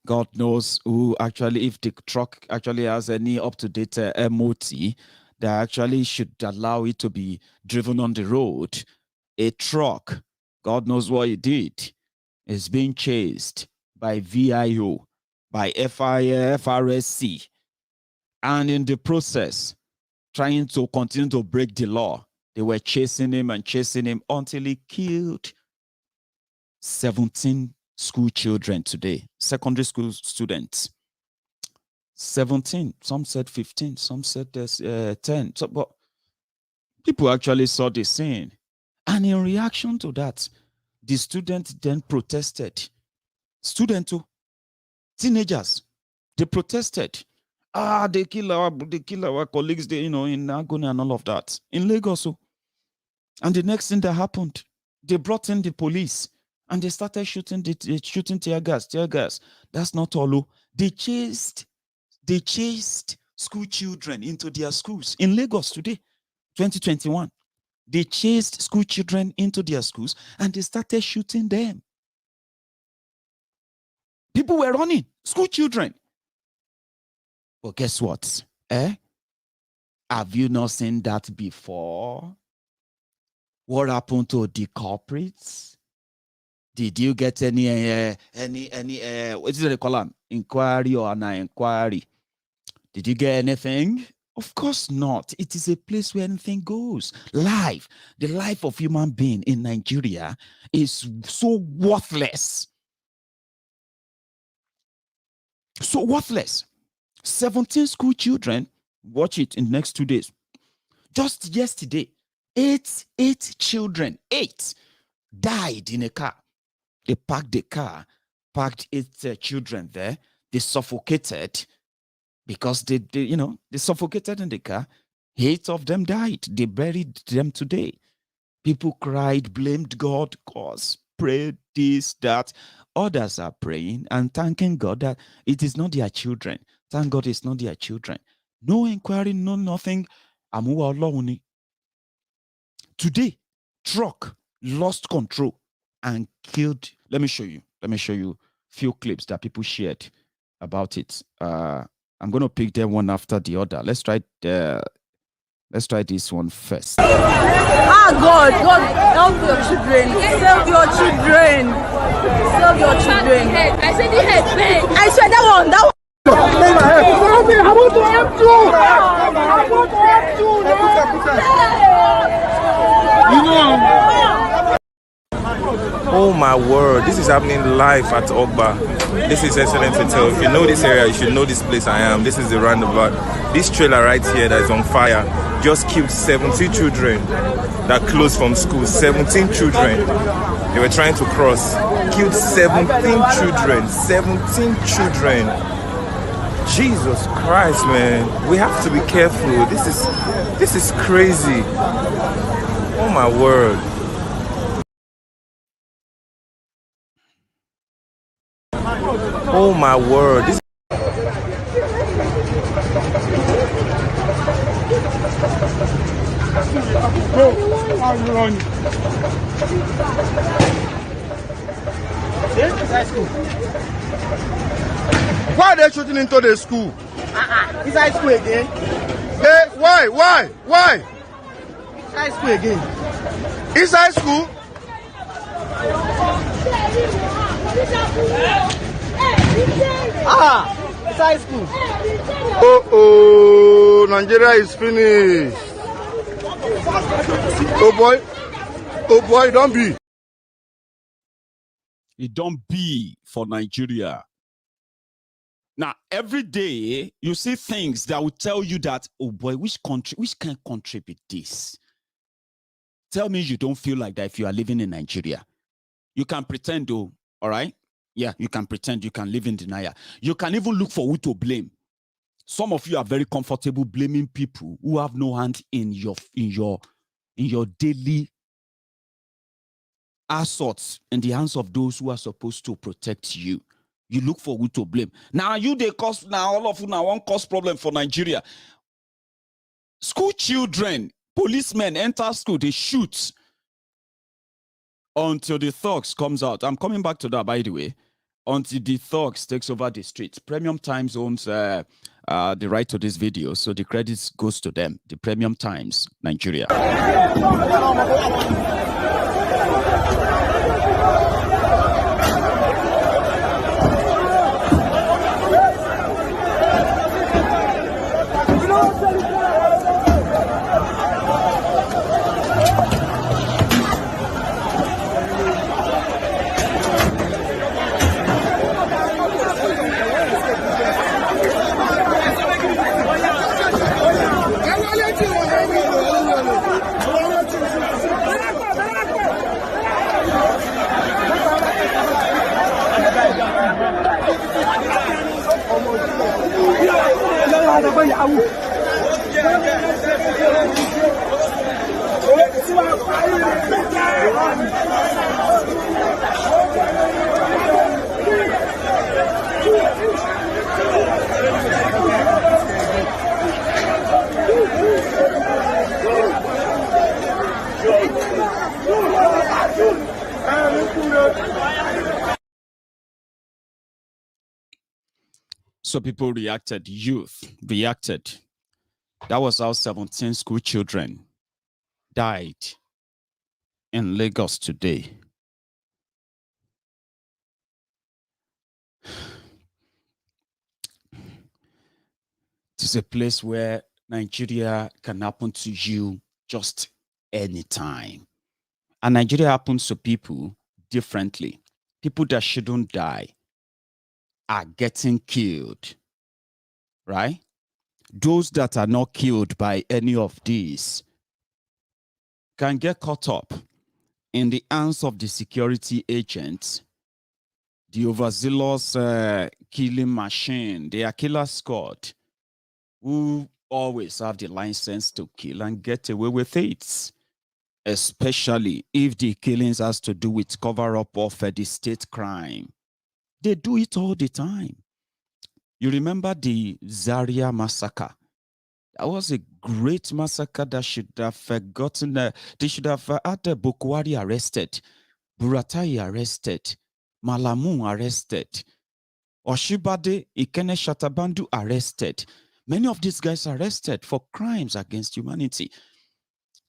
C: God knows who actually, if the truck actually has any up-to-date MOT that actually should allow it to be driven on the road. A truck, God knows what it did, is being chased by VIO, by FRSC, and in the process, trying to continue to break the law. They were chasing him until he killed 17 school children today, secondary school students. 17, some said 15, some said there's 10. So, but people actually saw the scene. And in reaction to that, the students then protested. Teenagers, they protested. They kill our colleagues, in Agony and all of that. In Lagos. And the next thing that happened, they brought in the police and they started shooting tear gas. That's not all. They chased school children into their schools. In Lagos today, 2021. They chased school children into their schools and they started shooting them. People were running, school children. But guess what? Have you not seen that before? What happened to the culprits? Did you get any what is it they call them? Inquiry or an inquiry? Did you get anything? Of course not. It is a place where anything goes. Life, the life of human being in Nigeria is so worthless. So worthless. 17 school children, watch it in the next 2 days. Just yesterday, eight children died in a car. They parked the car, parked 8 children there. They suffocated because they suffocated in the car. 8 of them died. They buried them today. People cried, blamed God, cause, prayed this, that. Others are praying and thanking God that it is not their children. Thank God it's not their children. No inquiry, no nothing. Today, truck lost control and killed. Let me show you few clips that people shared about it. I'm going to pick them one after the other. Let's try this one first.
F: God, help your children. Save your children. Save your children. I said the head. I said that one. I want to help you.
G: Oh my word, this is happening live at Ogba. This is excellent to tell. If you know this area, you should know this place I am. This is the roundabout. This trailer right here that is on fire just killed 17 children that closed from school. 17 children. They were trying to cross. Killed 17 children. 17 children. Jesus Christ, man. We have to be careful. This is crazy. Oh my word. Oh my word.
A: I'm running.
H: Why are they shooting into the school?
A: Inside school again.
H: Hey, why?
A: Inside school again.
H: Inside school?
A: Inside school.
H: Oh, Nigeria is finished. Oh boy, don't be.
C: It don't be for Nigeria. Now, every day you see things that will tell you that, oh boy, which kind of country be this? Tell me you don't feel like that if you are living in Nigeria. You can pretend, though, all right? Yeah, you can pretend, you can live in denial. You can even look for who to blame. Some of you are very comfortable blaming people who have no hand in your daily assaults in the hands of those who are supposed to protect you. You look for who to blame. Now all of you now won't cause problem for Nigeria. School children, policemen enter school, they shoot until the thugs comes out. I'm coming back to that, by the way. Until the thugs takes over the streets. Premium Times owns the right to this video, so the credits goes to them. The Premium Times, Nigeria. So people reacted, youth reacted. That was how 17 school children died in Lagos today. It is a place where Nigeria can happen to you just anytime. And Nigeria happens to people differently. People that shouldn't die are getting killed, right? Those that are not killed by any of these can get caught up in the hands of the security agents, the overzealous killing machine, the killer squad, who always have the license to kill and get away with it, especially if the killings has to do with cover-up of the state crime. They do it all the time. You remember the Zaria massacre? That was a great massacre that should have gotten, they should have had Bokwari arrested, Buratai arrested, Malamu arrested, Oshibade Ikene Shatabandu arrested. Many of these guys arrested for crimes against humanity.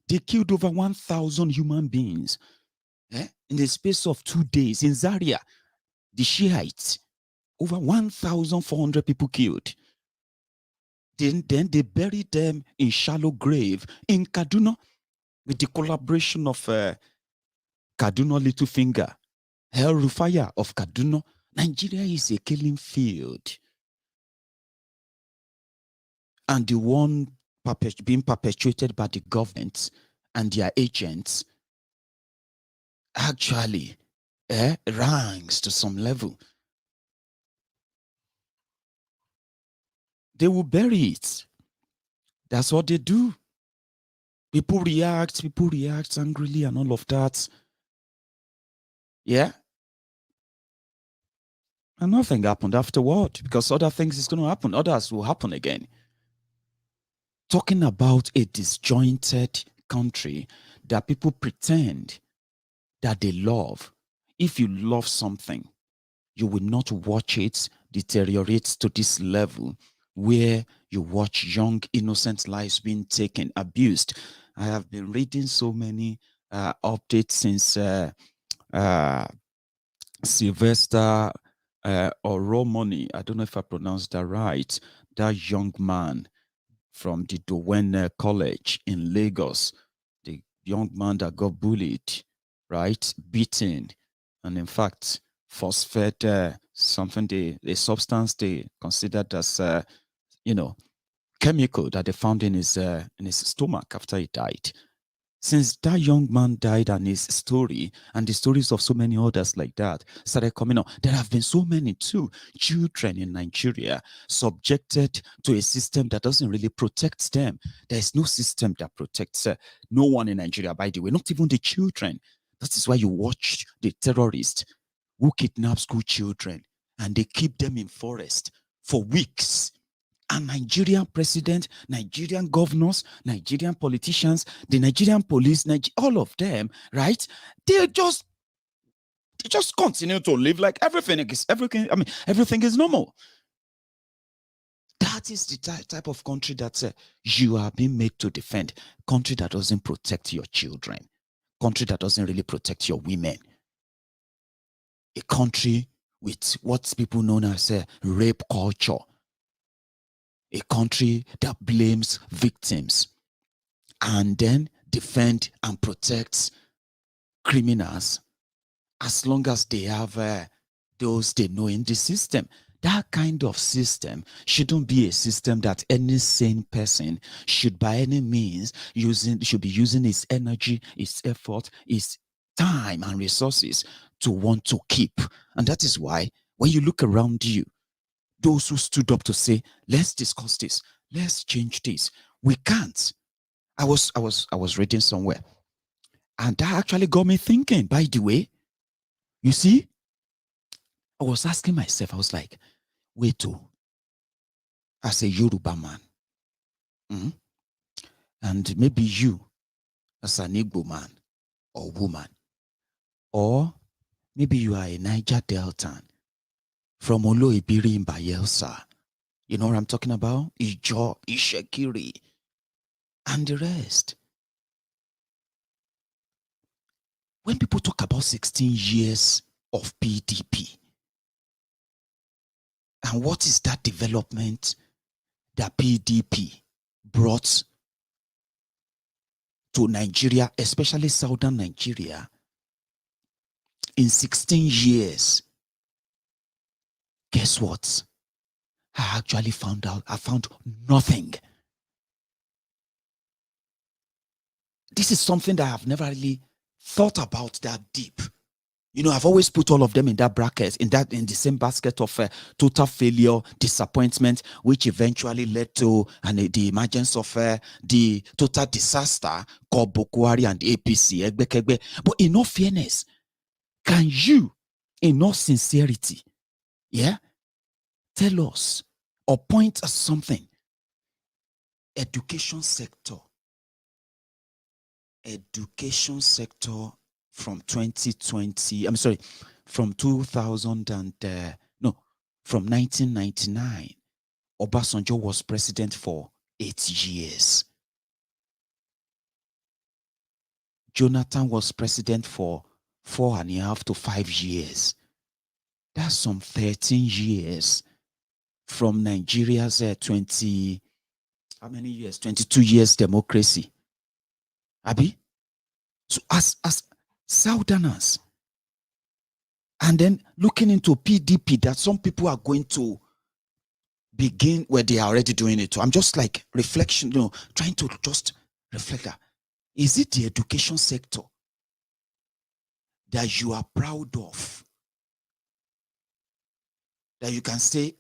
C: They killed over 1,000 human beings in the space of 2 days in Zaria. The Shiites, over 1,400 people killed. Then they buried them in shallow grave in Kaduna with the collaboration of Kaduna Littlefinger, El Rufaya of Kaduna. Nigeria is a killing field. And the one being perpetuated by the government and their agents actually ranks to some level. They will bury it. That's what they do. People react angrily and all of that. Yeah. And nothing happened afterward because other things is going to happen. Others will happen again. Talking about a disjointed country that people pretend that they love. If you love something, you will not watch it deteriorate to this level where you watch young, innocent lives being taken, abused. I have been reading so many updates since Sylvester Oromoni, I don't know if I pronounced that right, that young man from the Dowen College in Lagos, the young man that got bullied, right, beaten, and in fact, force-fed something, a substance they considered as, chemical that they found in his stomach after he died. Since that young man died and his story and the stories of so many others like that started coming up, there have been so many too. Children in Nigeria subjected to a system that doesn't really protect them. There is no system that protects no one in Nigeria, by the way, not even the children. That is why you watch the terrorists who kidnap school children and they keep them in forest for weeks. And Nigerian president, Nigerian governors, Nigerian politicians, the Nigerian police, all of them, right? They just continue to live like everything is normal. That is the type of country that you are being made to defend. Country that doesn't protect your children. Country that doesn't really protect your women. A country with what people know as a rape culture. A country that blames victims and then defend and protects criminals as long as they have those they know in the system. That kind of system shouldn't be a system that any sane person should by any means should be using his energy, his effort, his time and resources to want to keep. And that is why when you look around you, those who stood up to say, let's discuss this, let's change this, we can't. I was reading somewhere, and that actually got me thinking. By the way, you see, I was asking myself, I was like, wait, as a Yoruba man, and maybe you as an Igbo man or woman, or maybe you are a Niger Deltan from Oloye in Bayelsa. You know what I'm talking about? Ijo, Ishekiri, and the rest. When people talk about 16 years of PDP, and what is that development that PDP brought to Nigeria, especially southern Nigeria, in 16 years, guess what? I actually found nothing. This is something that I've never really thought about that deep. You know, I've always put all of them in that bracket, in the same basket of total failure, disappointment, which eventually led to the emergence of the total disaster called Boko Haram and APC. But in all fairness, can you, in all sincerity, tell us or point at something? Education sector from 2020, from 1999, Obasanjo was president for 8 years. Jonathan was president for 4.5 to 5 years. That's some 13 years from Nigeria's 22 years democracy. Abi? So as Southerners, and then looking into PDP, that some people are going to begin where they are already doing it. So I'm just like reflection, trying to just reflect that. Is it the education sector that you are proud of? That you can say,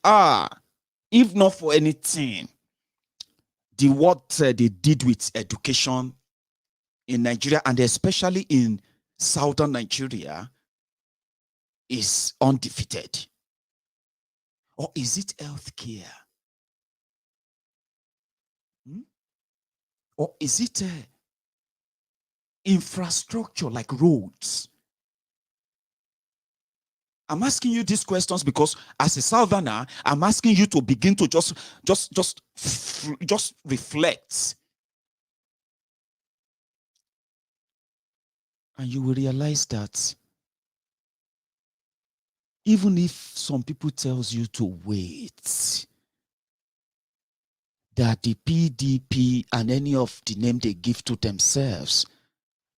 C: if not for anything, what they did with education in Nigeria, and especially in southern Nigeria, is undefeated? Or is it healthcare? Or is it infrastructure like roads. I'm asking you these questions because as a Southerner, I'm asking you to begin to just reflect. And you will realize that even if some people tells you to wait, that the PDP and any of the name they give to themselves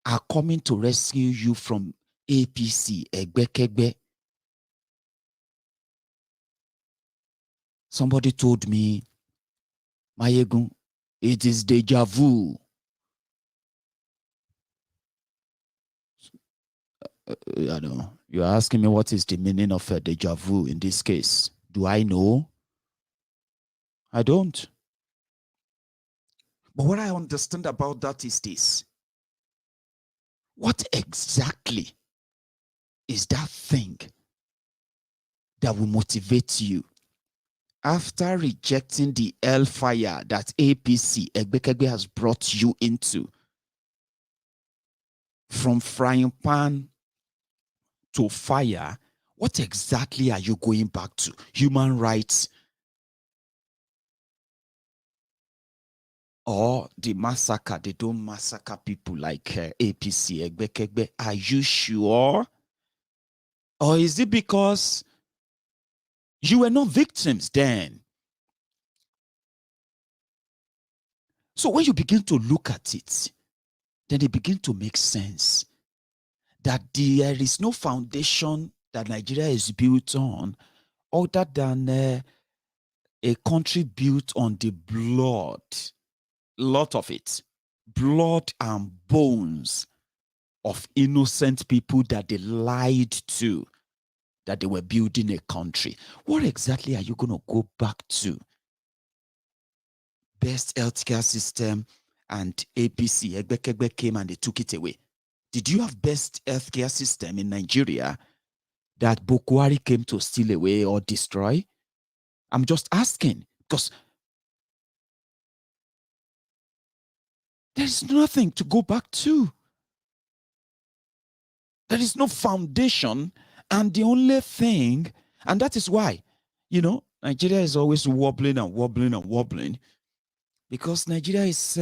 C: are coming to rescue you from APC, Egbekegbe. Somebody told me, Maiyegun, it is deja vu. I don't know. You're asking me what is the meaning of a deja vu in this case. Do I know? I don't. But what I understand about that is this. What exactly is that thing that will motivate you after rejecting the hellfire that APC, Egbekegbe, has brought you into? From frying pan to fire, what exactly are you going back to? Human rights? Or the massacre? They don't massacre people like APC, Egbekegbe. Are you sure? Or is it because you were not victims then? So when you begin to look at it, then it begins to make sense that there is no foundation that Nigeria is built on other than a country built on the blood, lot of it, blood and bones of innocent people that they lied to, that they were building a country. What exactly are you going to go back to? Best healthcare system and APC, Egbekegbe came and they took it away. Did you have best healthcare system in Nigeria that Bokwari came to steal away or destroy? I'm just asking because there's nothing to go back to. There is no foundation, and the only thing, and that is why, you know, Nigeria is always wobbling and wobbling and wobbling, because Nigeria is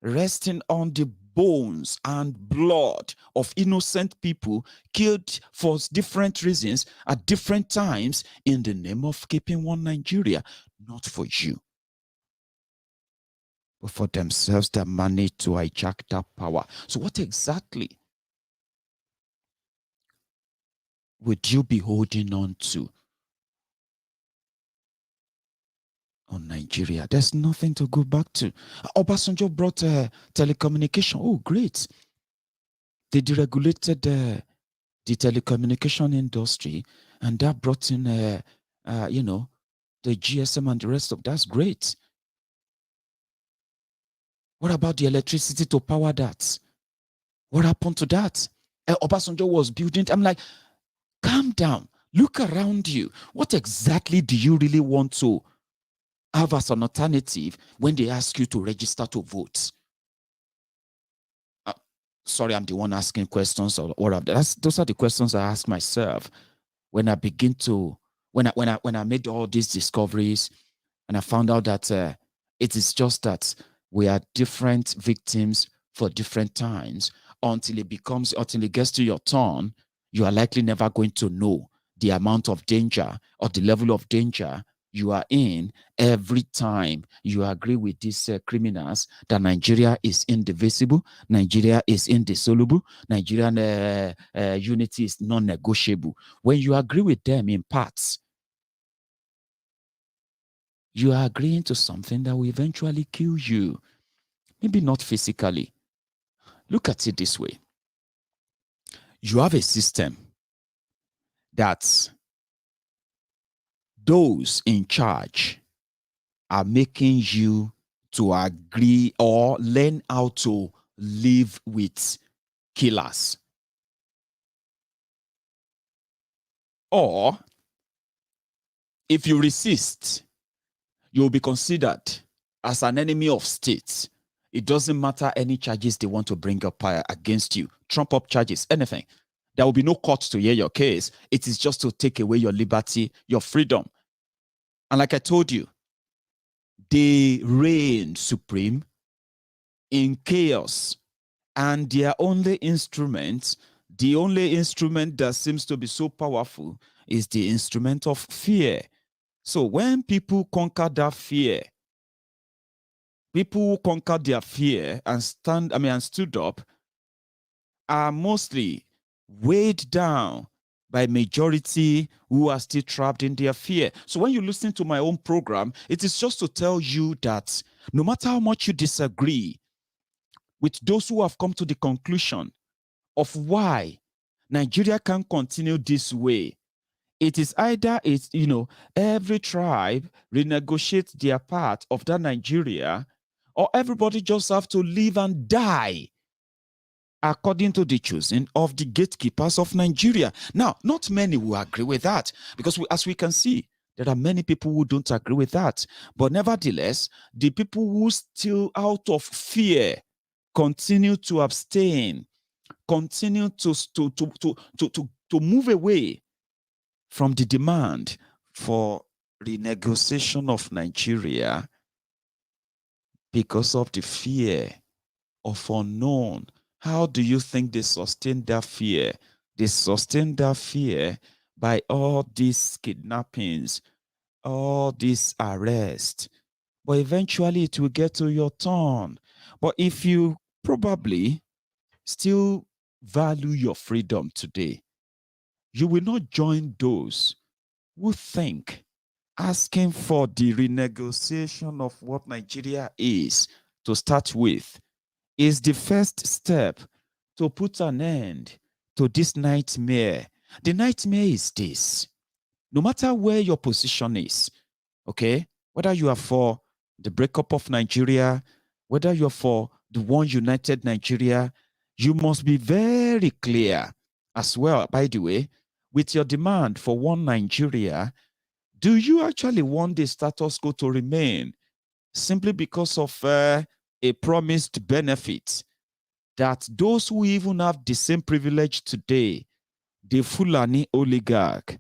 C: resting on the bones and blood of innocent people killed for different reasons at different times in the name of keeping one Nigeria, not for you, but for themselves that managed to hijack that power. So what exactly would you be holding on to on Nigeria? There's nothing to go back to. Obasanjo brought telecommunication. Oh, great. They deregulated the telecommunication industry, and that brought in, you know, the GSM and the rest of that's great. What about the electricity to power that? What happened to that? Obasanjo was building. I'm like, calm down. Look around you. What exactly do you really want to have as an alternative when they ask you to register to vote? Sorry, I'm the one asking questions or whatever. Those are the questions I ask myself when I begin to, when I made all these discoveries, and I found out that it is just that we are different victims for different times. Until it gets to your turn, you are likely never going to know the amount of danger or the level of danger you are in every time you agree with these criminals that Nigeria is indivisible, Nigeria is indissoluble, Nigerian unity is non-negotiable. When you agree with them in parts, you are agreeing to something that will eventually kill you. Maybe not physically. Look at it this way. You have a system that those in charge are making you to agree or learn how to live with killers. Or if you resist, you'll be considered as an enemy of state. It doesn't matter any charges they want to bring up against you, trump up charges, anything. There will be no court to hear your case. It is just to take away your liberty, your freedom. And like I told you, they reign supreme in chaos. And their only instrument, the only instrument that seems to be so powerful, is the instrument of fear. So when people conquer that fear, people who conquered their fear and stood up are mostly weighed down by majority who are still trapped in their fear. So when you listen to my own program, it is just to tell you that no matter how much you disagree with those who have come to the conclusion of why Nigeria can't continue this way, it is either every tribe renegotiates their part of that Nigeria, or everybody just have to live and die according to the choosing of the gatekeepers of Nigeria. Now, not many will agree with that, because as we can see, there are many people who don't agree with that. But nevertheless, the people who still out of fear continue to abstain, continue to move away from the demand for renegotiation of Nigeria because of the fear of unknown. How do you think they sustain that fear? They sustain that fear by all these kidnappings, all these arrests. But eventually it will get to your turn. But if you probably still value your freedom today, you will not join those who think asking for the renegotiation of what Nigeria is to start with is the first step to put an end to this nightmare. The nightmare is this: no matter where your position is, okay, whether you are for the breakup of Nigeria, whether you're for the one united Nigeria, you must be very clear as well, by the way, with your demand for one Nigeria. Do you actually want the status quo to remain simply because of a promised benefit that those who even have the same privilege today, the Fulani oligarch,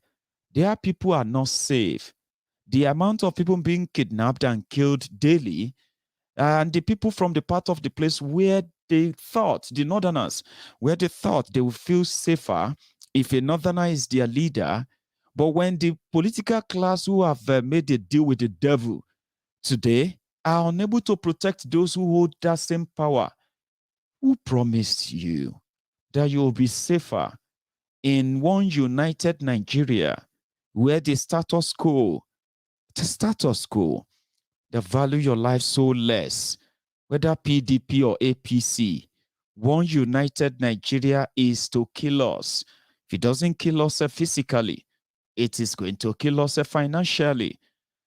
C: their people are not safe? The amount of people being kidnapped and killed daily, and the people from the part of the place where they thought, the northerners, where they thought they would feel safer if a northerner is their leader. But when the political class who have made a deal with the devil today are unable to protect those who hold that same power, who promised you that you will be safer in one united Nigeria where the status quo, they value your life so less, whether PDP or APC, one united Nigeria is to kill us. If it doesn't kill us physically, it is going to kill us financially.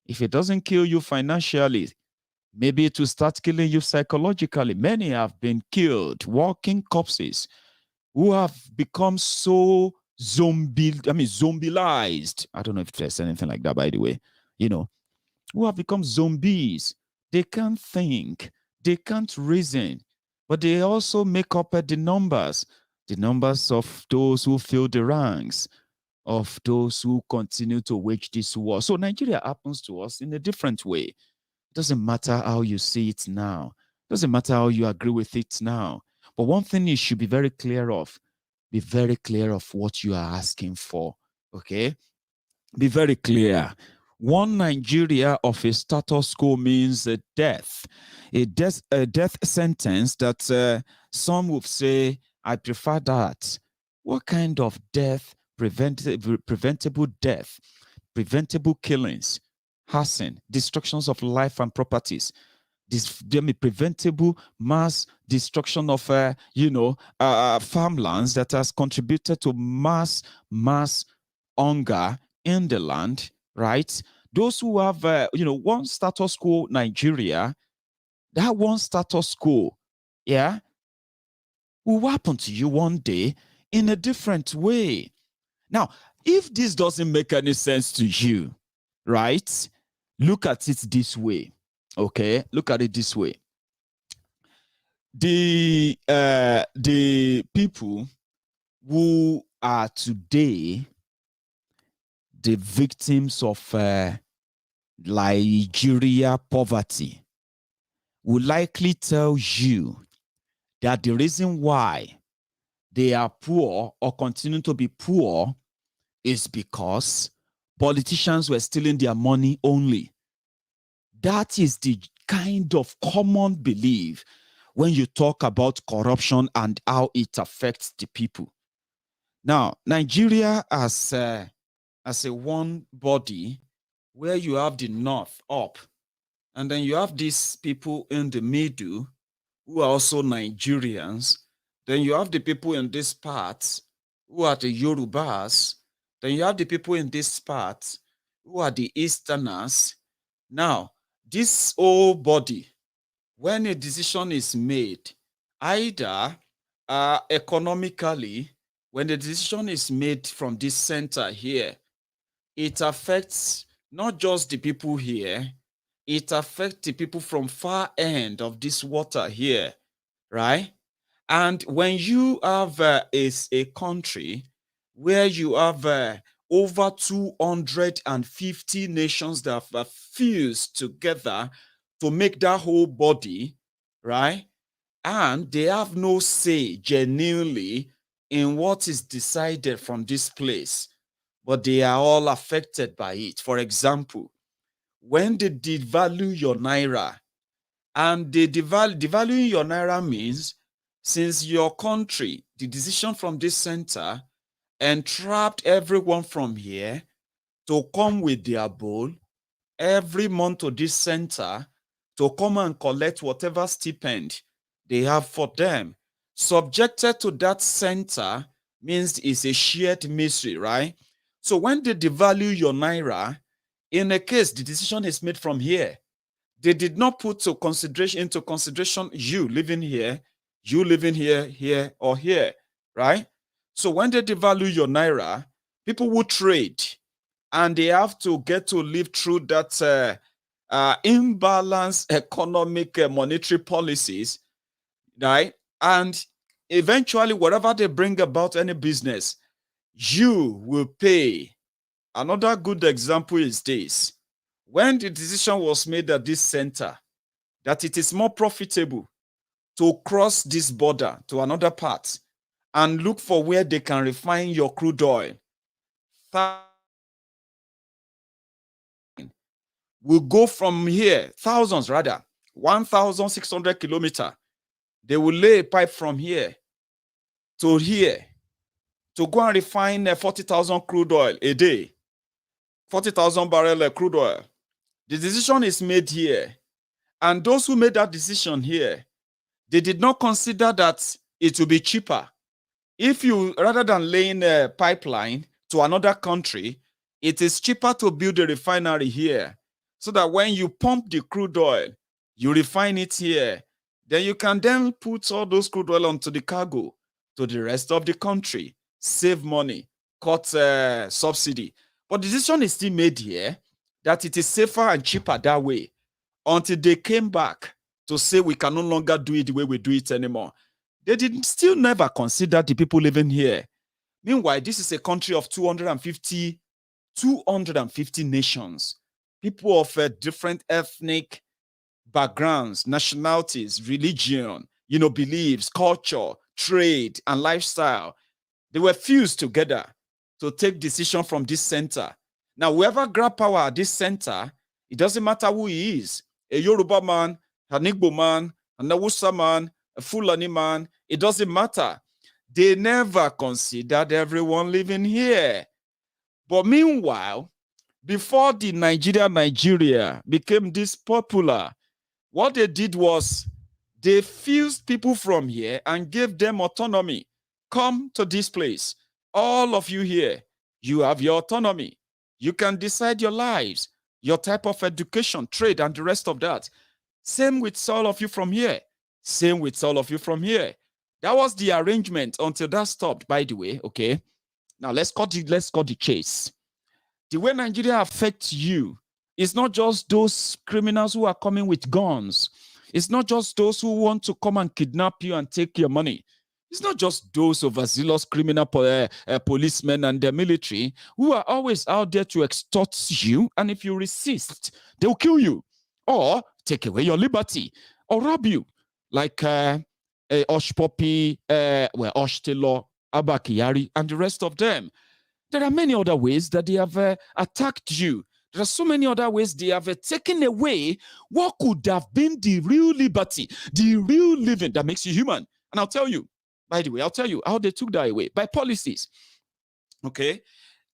C: If it doesn't kill you financially, maybe it will start killing you psychologically. Many have been killed, walking corpses, who have become so zombielized. I don't know if there's anything like that, by the way. Who have become zombies. They can't think, they can't reason, but they also make up the numbers of those who fill the ranks, of those who continue to wage this war. So Nigeria happens to us in a different way. It doesn't matter how you see it now. It doesn't matter how you agree with it now. But one thing you should be very clear of what you are asking for, okay? Be very clear. One Nigeria of a status quo means a death sentence that some would say, I prefer that. What kind of death? Preventable death, preventable killings, harassing, destructions of life and properties, preventable mass destruction of farmlands that has contributed to mass hunger in the land, right? Those who have one status quo Nigeria, that one status quo, yeah, will happen to you one day in a different way. Now, if this doesn't make any sense to you, right, look at it this way, okay? Look at it this way. the people who are today the victims of Nigeria poverty will likely tell you that the reason why they are poor or continue to be poor is because politicians were stealing their money only. That is the kind of common belief when you talk about corruption and how it affects the people. Now, Nigeria as a one body, where you have the north up, and then you have these people in the middle who are also Nigerians. Then you have the people in this part who are the Yorubas. Then you have the people in this part who are the Easterners. Now, this whole body, when a decision is made, either economically, when the decision is made from this center here, it affects not just the people here, it affects the people from far end of this water here, right? And when you have a country where you have over 250 nations that have fused together to make that whole body, right? And they have no say genuinely in what is decided from this place, but they are all affected by it. For example, when they devalue your naira, and they devaluing your naira means since your country, the decision from this center entrapped everyone from here to come with their bowl every month to this center to come and collect whatever stipend they have for them. Subjected to that center means it's a shared misery, right? So when they devalue your naira, in a case the decision is made from here, they did not put into consideration you living here, here, or here, right? So when they devalue your naira, people will trade, and they have to get to live through that imbalanced economic monetary policies, right? And eventually, whatever they bring about any business, you will pay. Another good example is this. When the decision was made at this center that it is more profitable to cross this border to another part and look for where they can refine your crude oil, will go from here, thousands rather, 1,600 kilometers. They will lay a pipe from here to here to go and refine 40,000 crude oil a day, 40,000 barrel crude oil. The decision is made here. And those who made that decision here, they did not consider that it will be cheaper. If you, rather than laying a pipeline to another country, it is cheaper to build a refinery here so that when you pump the crude oil, you refine it here. Then you can then put all those crude oil onto the cargo to the rest of the country, save money, cut subsidy. But the decision is still made here that it is safer and cheaper that way until they came back to say we can no longer do it the way we do it anymore. They did still never consider the people living here. Meanwhile, this is a country of 250 nations, people of different ethnic backgrounds, nationalities, religion, beliefs, culture, trade, and lifestyle. They were fused together to take decision from this center. Now, whoever grab power at this center, it doesn't matter who he is, a Yoruba man, an Igbo man, an Hausa man, a Fulani man, it doesn't matter. They never considered everyone living here. But meanwhile, before the Nigeria became this popular, what they did was they fused people from here and gave them autonomy. Come to this place. All of you here, you have your autonomy. You can decide your lives, your type of education, trade, and the rest of that. Same with all of you from here. Same with all of you from here. That was the arrangement until that stopped, by the way, okay? Now, let's cut the chase. The way Nigeria affects you is not just those criminals who are coming with guns. It's not just those who want to come and kidnap you and take your money. It's not just those overzealous criminal policemen and the military who are always out there to extort you, and if you resist, they'll kill you or take away your liberty or rob you, like Osh Poppy, Osh Taylor, Abba Kyari, and the rest of them. There are many other ways that they have attacked you. There are so many other ways they have taken away what could have been the real liberty, the real living that makes you human. And I'll tell you, by the way, I'll tell you how they took that away. By policies. Okay?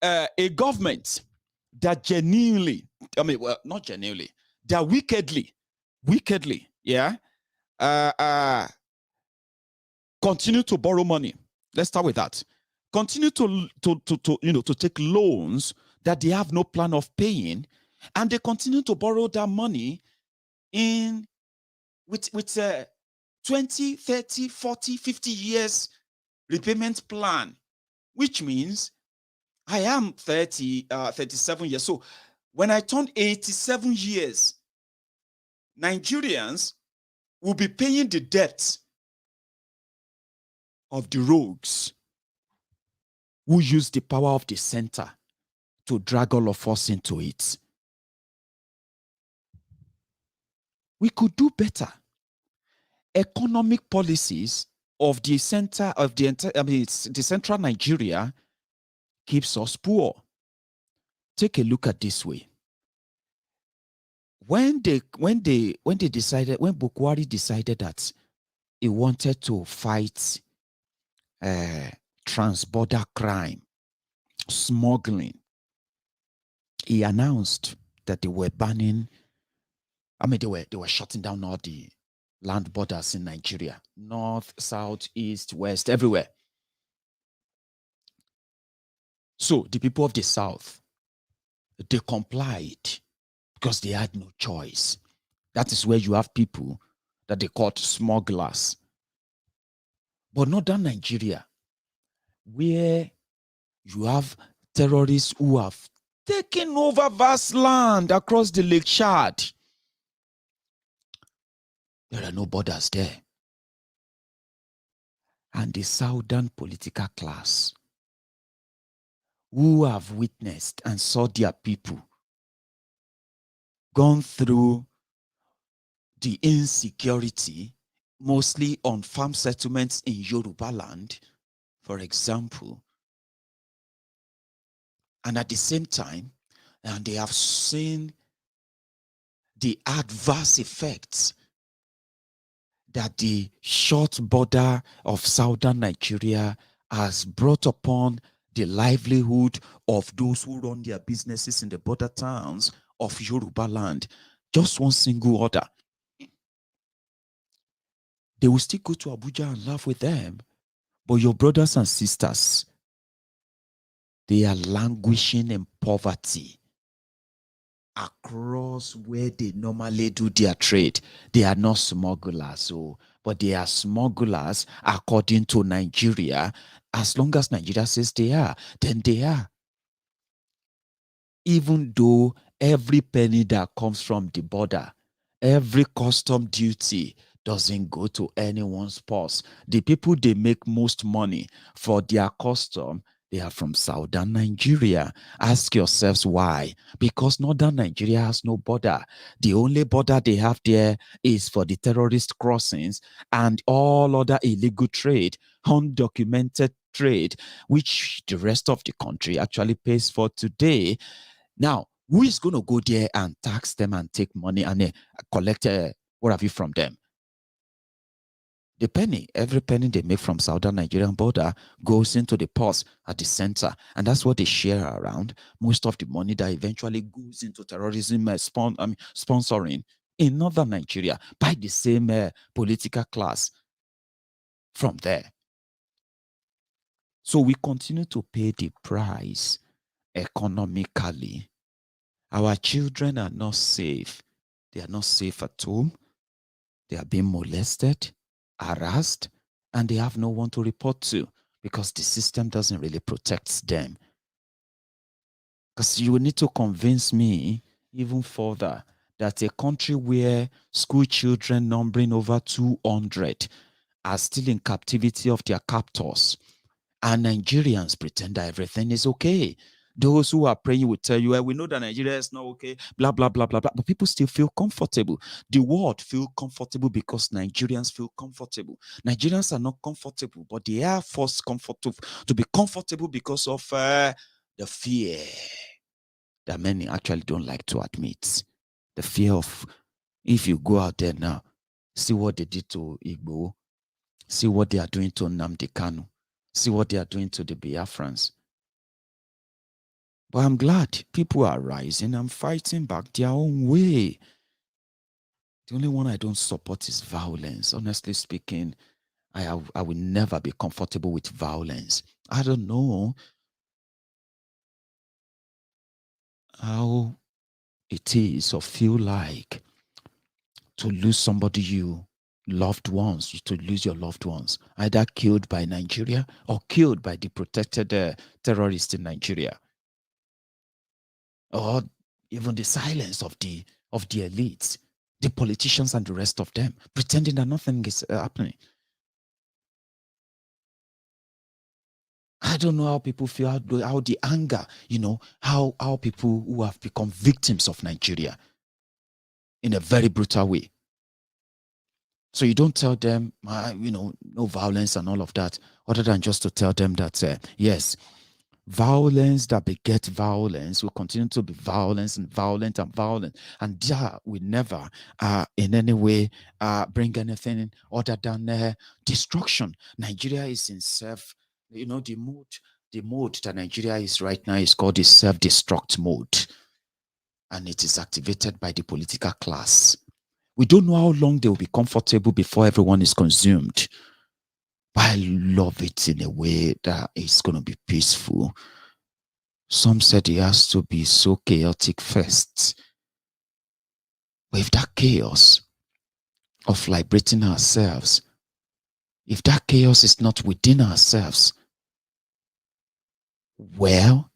C: A government that genuinely, not genuinely, that wickedly, yeah, continue to borrow money. Let's start with that. Continue to take loans that they have no plan of paying, and they continue to borrow that money with 20, 30, 40, 50 years repayment plan, which means I am 37 years. So when I turn 87 years, Nigerians will be paying the debt of the rogues who use the power of the center to drag all of us into it. We could do better. Economic policies of the center of the central Nigeria keeps us poor. Take a look at this way. When Bukwari decided that he wanted to fight transborder crime, smuggling, he announced that they were banning, they were shutting down all the land borders in Nigeria, north, south, east, west, everywhere. So the people of the south, they complied because they had no choice. That is where you have people that they called smugglers. But northern Nigeria, where you have terrorists who have taken over vast land across the Lake Chad, there are no borders there. And the southern political class, who have witnessed and saw their people gone through the insecurity, mostly on farm settlements in Yoruba land, for example, and at the same time, and they have seen the adverse effects that the short border of southern Nigeria has brought upon the livelihood of those who run their businesses in the border towns of Yoruba land. Just one single order. They will still go to Abuja and laugh with them. But your brothers and sisters, they are languishing in poverty across where they normally do their trade. They are not smugglers, but they are smugglers according to Nigeria. As long as Nigeria says they are, then they are. Even though every penny that comes from the border, every custom duty doesn't go to anyone's purse. The people they make most money for their custom, they are from southern Nigeria. Ask yourselves why. Because northern Nigeria has no border. The only border they have there is for the terrorist crossings and all other illegal trade, undocumented trade, which the rest of the country actually pays for today. Now, who is going to go there and tax them and take money and collect what have you from them? The penny, every penny they make from southern Nigerian border goes into the purse at the center, and that's what they share around. Most of the money that eventually goes into terrorism sponsoring in northern Nigeria by the same political class from there. So we continue to pay the price economically. Our children are not safe. They are not safe at home. They are being molested, harassed, and they have no one to report to because the system doesn't really protect them. Because you will need to convince me even further that a country where school children numbering over 200 are still in captivity of their captors, and Nigerians pretend that everything is okay. Those who are praying will tell you, we know that Nigeria is not okay, blah, blah, blah, blah, blah. But people still feel comfortable. The world feel comfortable because Nigerians feel comfortable. Nigerians are not comfortable, but they are forced to be comfortable because of the fear that many actually don't like to admit. The fear of, if you go out there now, see what they did to Igboho, see what they are doing to Nnamdi Kanu, see what they are doing to the Biafrans. But I'm glad people are rising and fighting back their own way. The only one I don't support is violence. Honestly speaking, I will never be comfortable with violence. I don't know how it is or feel like to lose somebody you loved ones, to lose your loved ones, either killed by Nigeria or killed by the protected terrorists in Nigeria. Or even the silence of the elites, the politicians and the rest of them, pretending that nothing is happening. I don't know how people feel, how the anger, how people who have become victims of Nigeria in a very brutal way. So you don't tell them, no violence and all of that, other than just to tell them that, yes, violence that begets violence will continue to be violence and violent and violent, and that will never in any way bring anything other than destruction. Nigeria is in the mode that Nigeria is right now is called the self-destruct mode, and it is activated by the political class. We don't know how long they will be comfortable before everyone is consumed. But I love it in a way that it's going to be peaceful. Some said it has to be so chaotic first. But if that chaos of liberating ourselves, if that chaos is not within ourselves, well,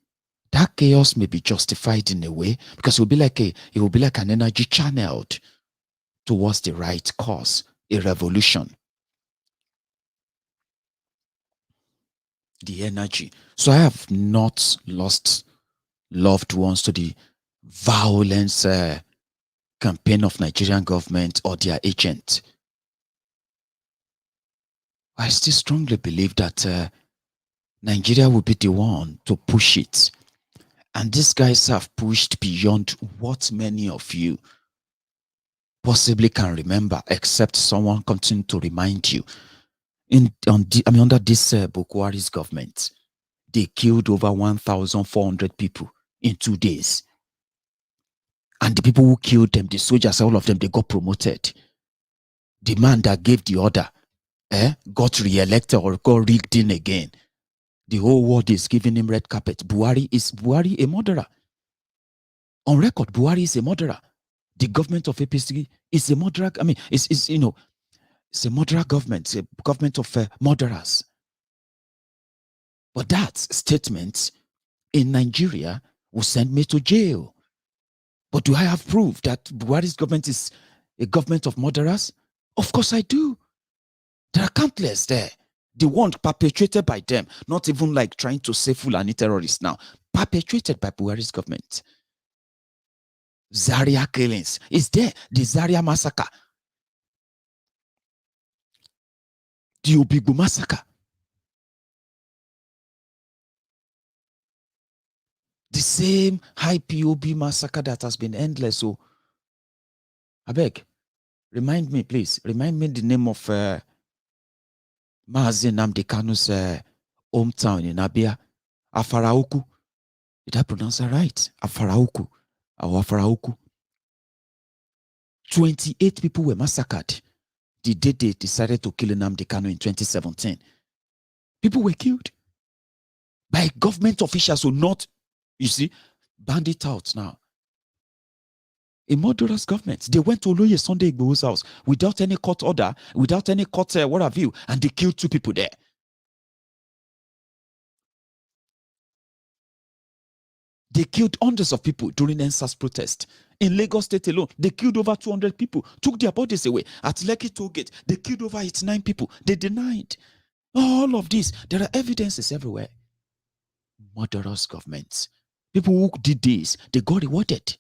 C: that chaos may be justified in a way, because it will be like an energy channeled towards the right cause, a revolution. The energy. So I have not lost loved ones to the violence campaign of Nigerian government or their agent. I still strongly believe that Nigeria will be the one to push it. And these guys have pushed beyond what many of you possibly can remember, except someone continue to remind you. Under this Boko Haram's government, they killed over 1,400 people in 2 days. And the people who killed them, the soldiers, all of them, they got promoted. The man that gave the order got re-elected or got rigged in again. The whole world is giving him red carpet. Is Buhari a murderer? On record, Buhari is a murderer. The government of APC is a murderer. It's a murderer government, a government of murderers. But that statement in Nigeria will send me to jail. But do I have proof that Buhari's government is a government of murderers? Of course I do. There are countless there. The one perpetrated by them, not even like trying to say Fulani terrorists now, perpetrated by Buhari's government. Zaria killings is there. The Zaria massacre. The Obigbo massacre. The same high POB massacre that has been endless. So, I beg, remind me, please. Remind me the name of Mazi Nnamdi Kanu's hometown in Abia, Afaraoku. Did I pronounce that right? Afaraoku. Or Afaraoku. 28 people were massacred the day they decided to kill Nnamdi Kanu in 2017. People were killed by government officials who not, you see, bandit out now. A murderous government. They went to Oloye Sunday Igboho's house without any court order, without any court what have you, and they killed 2 people there. They killed hundreds of people during NSAS protest. In Lagos State alone, they killed over 200 people, took their bodies away. At Lekki Toll Gate, they killed over 89 people. They denied. All of this, there are evidences everywhere. Murderous governments. People who did this, they got rewarded.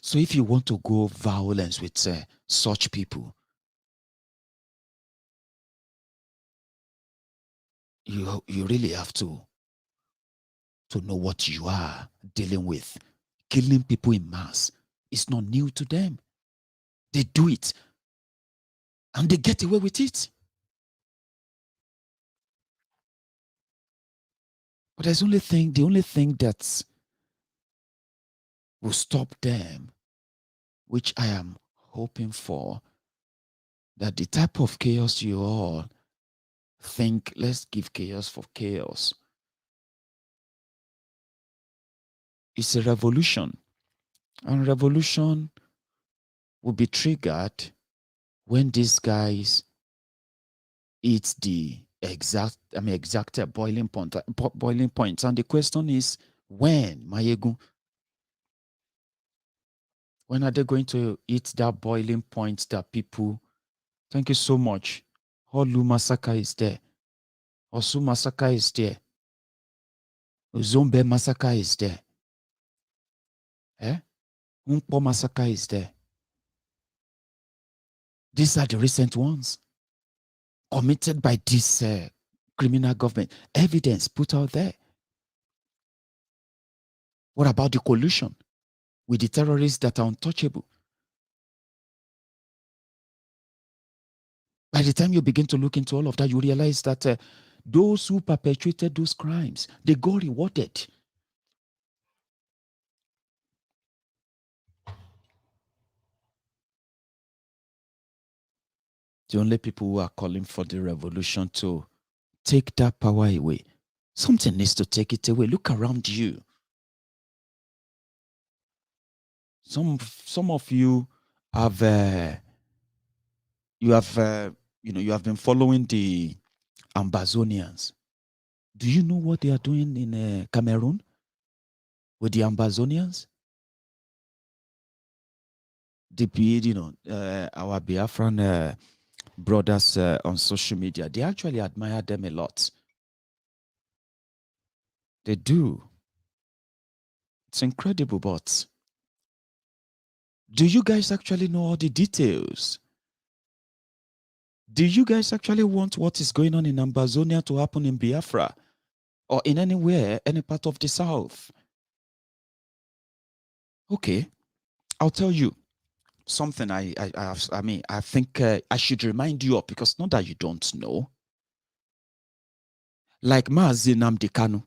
C: So if you want to go violence with such people, you really have to know what you are dealing with. Killing people in mass is not new to them. They do it and they get away with it. But the only thing that will stop them, which I am hoping for, that the type of chaos you all think, let's give chaos for chaos. It's a revolution. And revolution will be triggered when these guys eat the exact boiling point. And the question is, when, Maiyegun? When are they going to eat that boiling point that people... Thank you so much. Holu massacre is there. Osu massacre is there. Zombe massacre is there. Umpo massacre is there. These are the recent ones committed by this criminal government. Evidence put out there. What about the collusion with the terrorists that are untouchable? By the time you begin to look into all of that, you realize that those who perpetrated those crimes, they got rewarded. The only people who are calling for the revolution to take that power away, something needs to take it away. Look around you. Some of you have you have been following the Ambazonians. Do you know what they are doing in Cameroon with the Ambazonians? Our Biafran brothers on social media, they actually admire them a lot. They do. It's incredible, but do you guys actually know all the details? Do you guys actually want what is going on in Ambazonia to happen in Biafra or in anywhere, any part of the South? Okay, I'll tell you something I think I should remind you of, because not that you don't know. Like Mazi Nnamdi Kanu.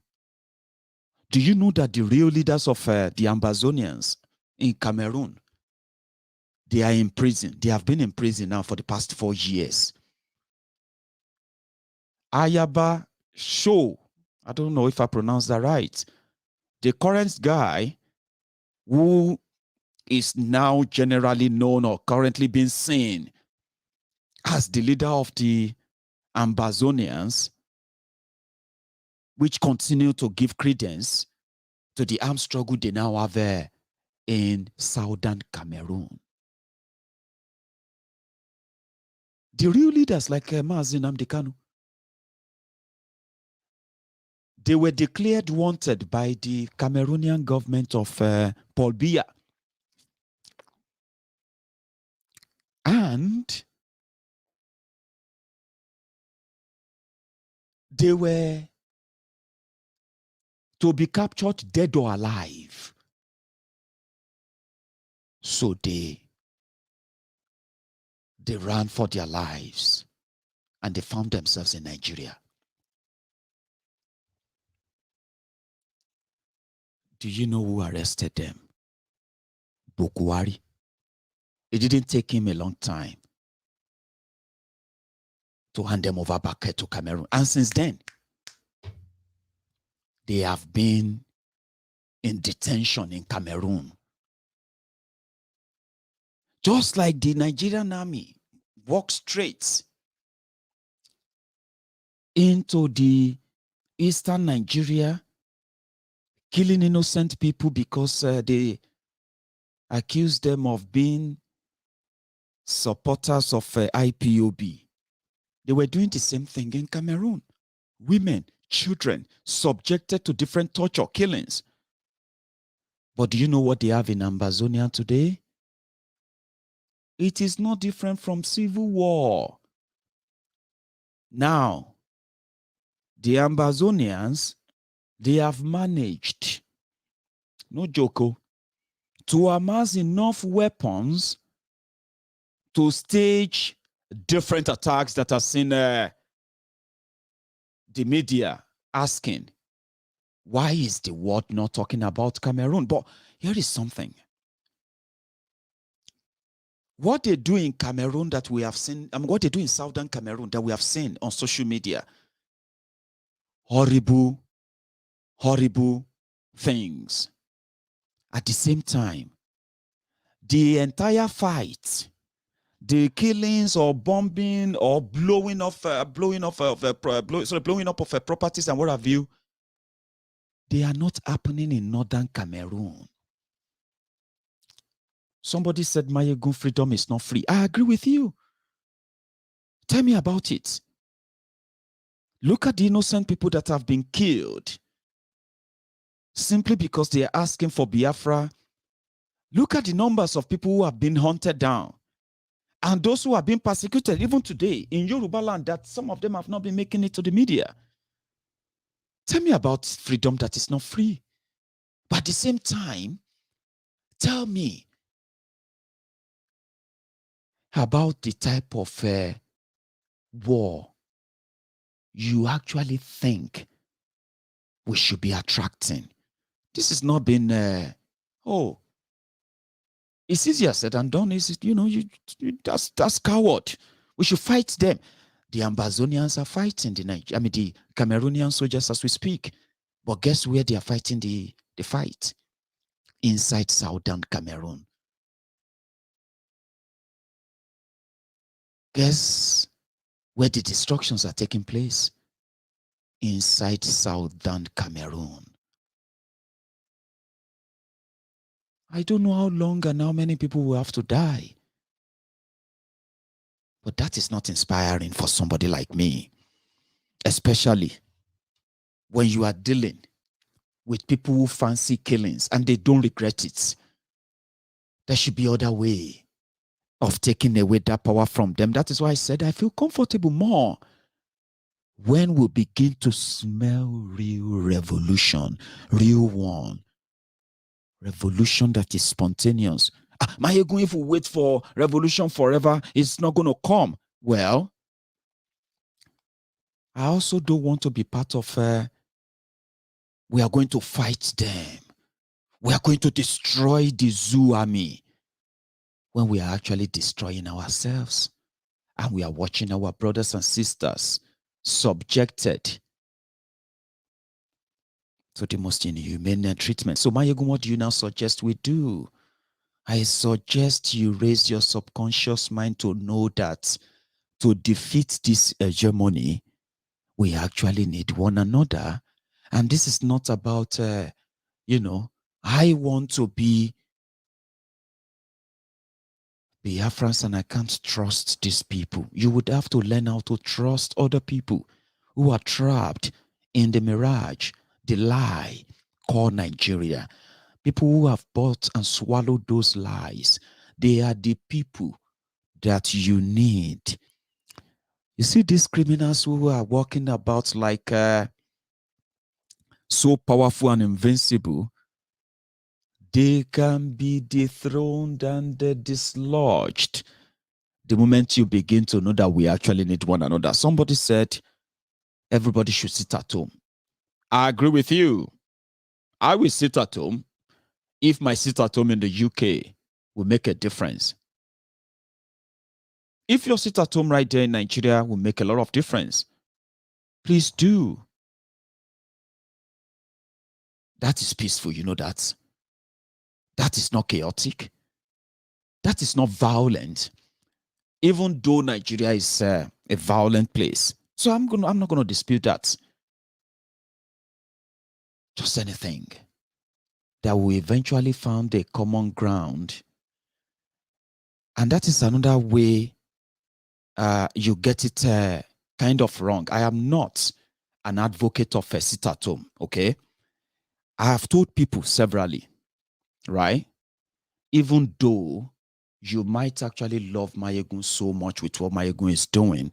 C: Do you know that the real leaders of the Ambazonians in Cameroon, they are in prison? They have been in prison now for the past 4 years. Ayaba Show, I don't know if I pronounced that right. The current guy who is now generally known or currently being seen as the leader of the Ambazonians, which continue to give credence to the armed struggle they now have in southern Cameroon. The real leaders like Mazi Nnamdi Kanu, they were declared wanted by the Cameroonian government of Paul Biya. And they were to be captured dead or alive. So they ran for their lives and they found themselves in Nigeria. Do you know who arrested them? Bokwari. It didn't take him a long time to hand them over back to Cameroon. And since then, they have been in detention in Cameroon. Just like the Nigerian army walked straight into the eastern Nigeria, killing innocent people because they accuse them of being supporters of IPOB. They were doing the same thing in Cameroon. Women, children, subjected to different torture, killings. But do you know what they have in Ambazonia today? It is not different from civil war. Now, the Ambazonians, they have managed, no joke, to amass enough weapons to stage different attacks that are seen the media asking, why is the world not talking about Cameroon? But here is something. What they do in Cameroon that we have seen, what they do in southern Cameroon that we have seen on social media, horrible, horrible things. At the same time, the entire fight, the killings or bombing or blowing up of properties and what have you, they are not happening in northern Cameroon. Somebody said Maiyegun freedom is not free. I agree with you. Tell me about it. Look at the innocent people that have been killed simply because they are asking for Biafra. Look at the numbers of people who have been hunted down and those who have been persecuted even today in Yoruba land, that some of them have not been making it to the media. Tell me about freedom that is not free. But at the same time, tell me about the type of war you actually think we should be attracting. This has not been, it's easier said than done. That's coward. We should fight them. The Ambazonians are fighting the Cameroonian soldiers as we speak. But guess where they are fighting the fight? Inside southern Cameroon. Guess where the destructions are taking place? Inside southern Cameroon. I don't know how long and how many people will have to die. But that is not inspiring for somebody like me. Especially when you are dealing with people who fancy killings and they don't regret it. There should be other way of taking away that power from them. That is why I said I feel comfortable more when we begin to smell real revolution, real one. Revolution that is spontaneous. Maiyegun, if we wait for revolution forever, it's not going to come. Well, I also don't want to be part of, we are going to fight them. We are going to destroy the zoo army when we are actually destroying ourselves. And we are watching our brothers and sisters subjected to the most inhumane treatment. So, Maiyegun, what do you now suggest we do? I suggest you raise your subconscious mind to know that to defeat this hegemony, we actually need one another. And this is not about, I want to be Biafrans and I can't trust these people. You would have to learn how to trust other people who are trapped in the mirage, the lie called Nigeria. People who have bought and swallowed those lies, they are the people that you need. You see these criminals who are walking about like so powerful and invincible, they can be dethroned and dislodged the moment you begin to know that we actually need one another. Somebody said everybody should sit at home. I agree with you. I will sit at home if my sit at home in the UK will make a difference. If your sit at home right there in Nigeria will make a lot of difference, please do. That is peaceful, you know that. That is not chaotic. That is not violent. Even though Nigeria is a violent place, So I'm not gonna dispute that. Just anything that we eventually found a common ground. And that is another way you get it kind of wrong. I am not an advocate of a sit-at-home, okay? I have told people severally, right? Even though you might actually love Maiyegun so much with what Maiyegun is doing,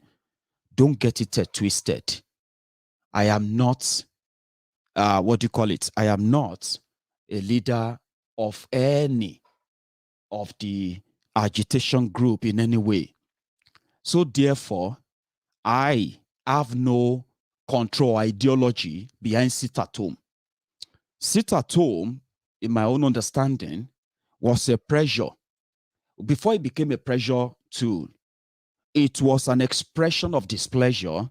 C: don't get it twisted. I am not, what do you call it? I am not a leader of any of the agitation group in any way. So therefore, I have no control ideology behind sit-at-home. Sit-at-home, in my own understanding, was a pressure. Before it became a pressure tool, it was an expression of displeasure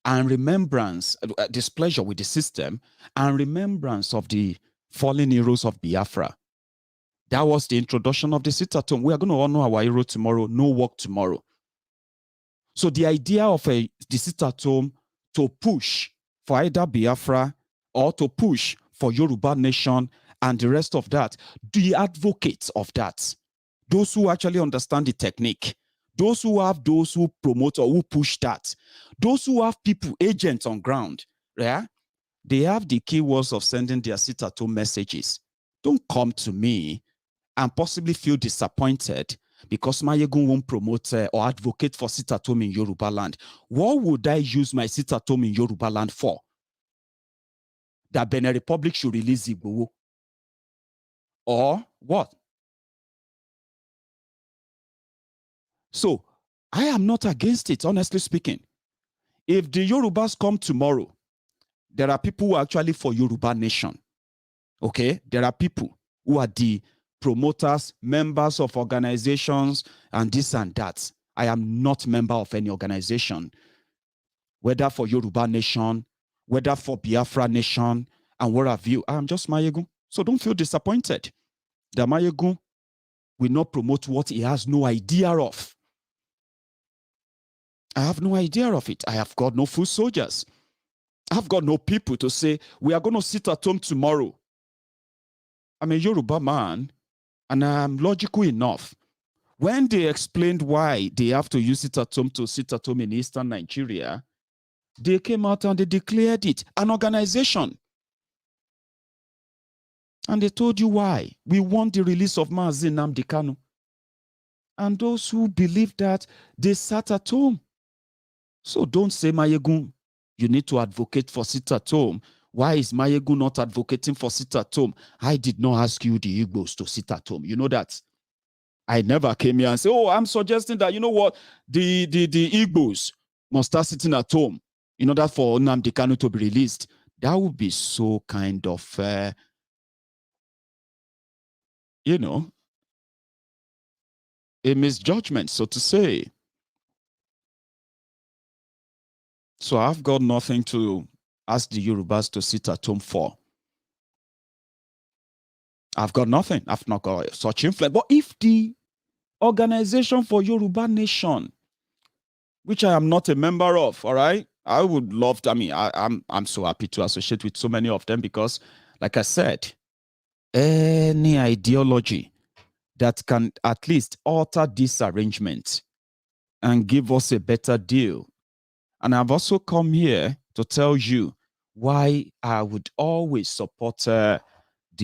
C: and remembrance, displeasure with the system and remembrance of the fallen heroes of Biafra. That was the introduction of the sit-at-home. We are going to honor our hero tomorrow, no work tomorrow. So the idea of the sit-at-home to push for either Biafra or to push for Yoruba nation and the rest of that, the advocates of that, those who actually understand the technique, those who promote or who push that, those who have people, agents on ground, yeah, they have the keywords of sending their sit-at-home messages. Don't come to me and possibly feel disappointed because Maiyegun won't promote or advocate for sit-at-home in Yoruba land. What would I use my sit-at-home in Yoruba land for? That Benin Republic should release Igboho? Or what? So, I am not against it, honestly speaking. If the Yorubas come tomorrow, there are people who are actually for Yoruba nation. Okay? There are people who are the promoters, members of organizations, and this and that. I am not member of any organization, whether for Yoruba nation, whether for Biafra nation, and what have you. I am just Maiyegun. So don't feel disappointed that Maiyegun will not promote what he has no idea of. I have no idea of it. I have got no foot soldiers. I've got no people to say, we are going to sit at home tomorrow. I'm a Yoruba man, and I'm logical enough. When they explained why they have to use sit at home to sit at home in Eastern Nigeria, they came out and they declared it an organization. And they told you why. We want the release of Mazi Nnamdi Kanu. And those who believe that, they sat at home. So don't say, Maiyegun, you need to advocate for sit at home. Why is Maiyegun not advocating for sit at home? I did not ask you, the Igbos, to sit at home. You know that. I never came here and said, oh, I'm suggesting that, you know what, the Igbos must start sitting at home in order for Nnamdi Kanu to be released. That would be so kind of, you know, a misjudgment, so to say. So I've got nothing to ask the Yorubas to sit at home for. I've got nothing. I've not got such influence. But if the Organization for Yoruba Nation, which I am not a member of, all right, I would love to, I mean, I'm so happy to associate with so many of them because, like I said, any ideology that can at least alter this arrangement and give us a better deal. And I've also come here to tell you why I would always support the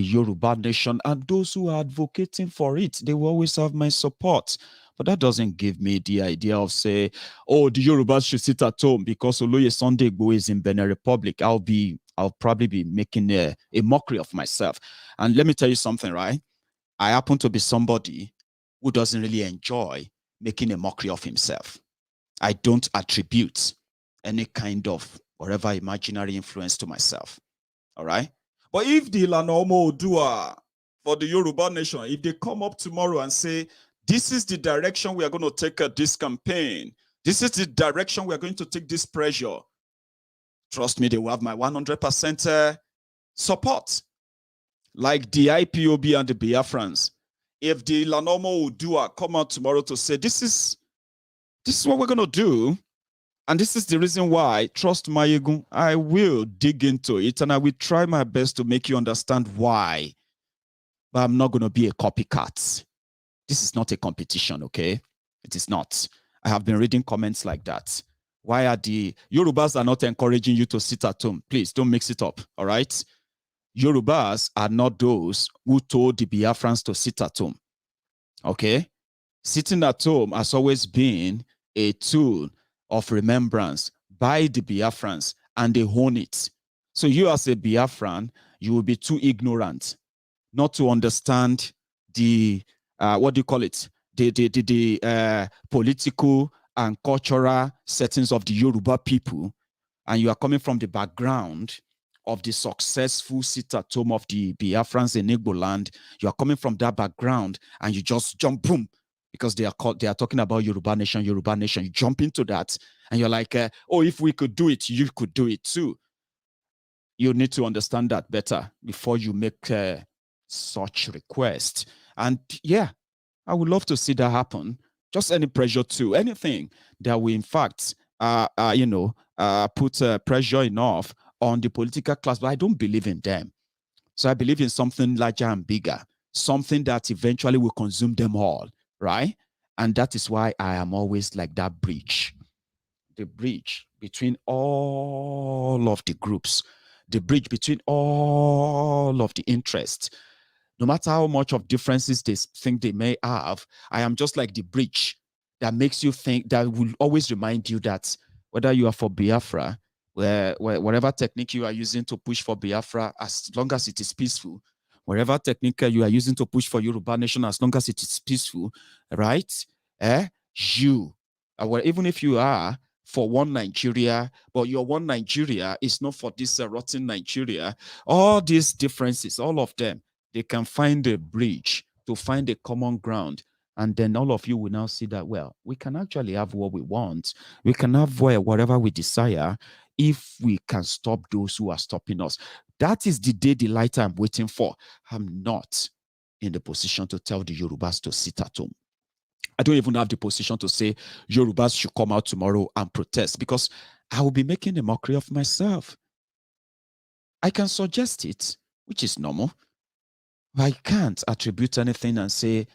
C: Yoruba nation, and those who are advocating for it, they will always have my support. But that doesn't give me the idea of say, oh, the Yorubas should sit at home because Oloye Sunday Igboho is in Benin Republic. I'll probably be making a mockery of myself. And let me tell you something, right? I happen to be somebody who doesn't really enjoy making a mockery of himself. I don't attribute any kind of whatever imaginary influence to myself. All right? But if the Lanomo Odua for the Yoruba nation, if they come up tomorrow and say, this is the direction we are going to take this campaign, this is the direction we are going to take this pressure, trust me, they will have my 100% support. Like the IPOB and the Biafrans. If the Lanomo Odua come out tomorrow to say, this is what we're going to do, And this is the reason why, trust Maiyegun, I will dig into it and I will try my best to make you understand why. But I'm not going to be a copycat. This is not a competition, okay? It is not. I have been reading comments like that. Why are the Yorubas are not encouraging you to sit at home? Please don't mix it up, all right? Yorubas are not those who told the Biafrans to sit at home, okay? Sitting at home has always been a tool of remembrance by the Biafrans, and they own it. So you as a Biafran, you will be too ignorant not to understand the, what do you call it? The political and cultural settings of the Yoruba people, and you are coming from the background of the successful sit-at-home of the Biafrans in Igbo land. You are coming from that background, and you just jump, boom, because they are talking about Yoruba nation, Yoruba nation. You jump into that, and you're like, oh, if we could do it, you could do it too. You need to understand that better before you make such request. And yeah, I would love to see that happen. Just any pressure to anything that will, in fact, put pressure enough on the political class. But I don't believe in them. So I believe in something larger and bigger, something that eventually will consume them all, right? And that is why I am always like that bridge, the bridge between all of the groups, the bridge between all of the interests. No matter how much of differences they think they may have, I am just like the bridge that makes you think, that will always remind you that whether you are for Biafra, whatever technique you are using to push for Biafra, as long as it is peaceful, whatever technique you are using to push for Yoruba nation, as long as it is peaceful, right? Even if you are for one Nigeria, but your one Nigeria is not for this rotten Nigeria, all these differences, all of them, they can find a bridge to find a common ground. And then all of you will now see that, well, we can actually have what we want. We can have whatever we desire if we can stop those who are stopping us. That is the day, the light I'm waiting for. I'm not in the position to tell the Yorubas to sit at home. I don't even have the position to say Yorubas should come out tomorrow and protest, because I will be making a mockery of myself. I can suggest it, which is normal. I can't attribute anything and say,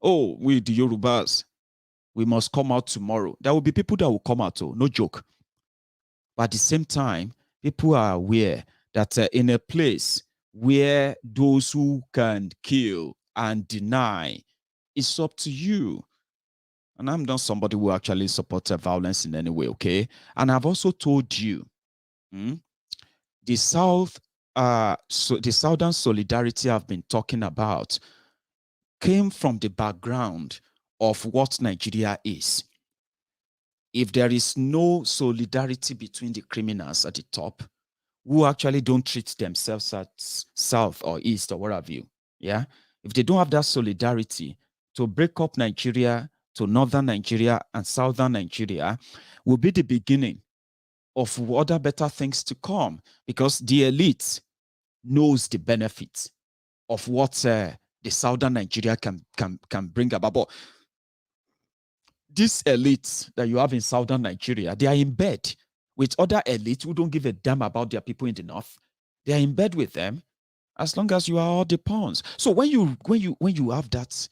C: oh, we the Yorubas, we must come out tomorrow. There will be people that will come out, no joke. But at the same time, people are aware that in a place where those who can kill and deny, it's up to you. And I'm not somebody who actually supports violence in any way, okay? And I've also told you, the Southern solidarity I've been talking about came from the background of what Nigeria is. If there is no solidarity between the criminals at the top, who actually don't treat themselves as South or East or whatever you, yeah? If they don't have that solidarity to break up Nigeria to Northern Nigeria and Southern Nigeria, will be the beginning of other better things to come, because the elite knows the benefits of what the Southern Nigeria can bring about. But these elites that you have in Southern Nigeria, they are in bed with other elites who don't give a damn about their people in the North. They are in bed with them as long as you are all the pawns. So when you have that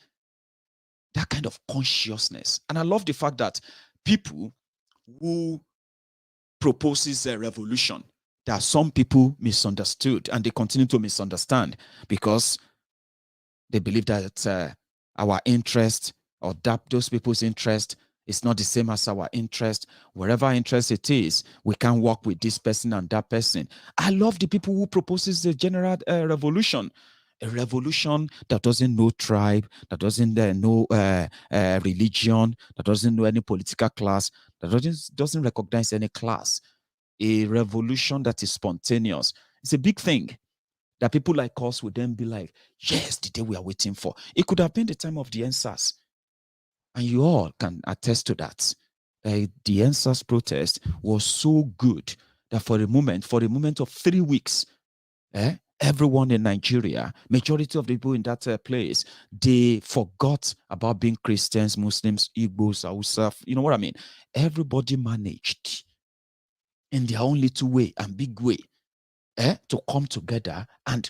C: kind of consciousness, and I love the fact that people who proposes a revolution, that some people misunderstood, and they continue to misunderstand because they believe that our interest, or that those people's interest, is not the same as our interest. Wherever interest it is, we can work with this person and that person. I love the people who proposes the general revolution. A revolution that doesn't know tribe, that doesn't know religion, that doesn't know any political class, that doesn't recognize any class. A revolution that is spontaneous. It's a big thing that people like us would then be like, yes, the day we are waiting for. It could have been the time of the NSAS. And you all can attest to that. The NSAS protest was so good that for the moment of 3 weeks, everyone in Nigeria, majority of the people in that place, they forgot about being Christians, Muslims, Igbos, Hausa. You know what I mean? Everybody managed in their own little way and big way to come together, and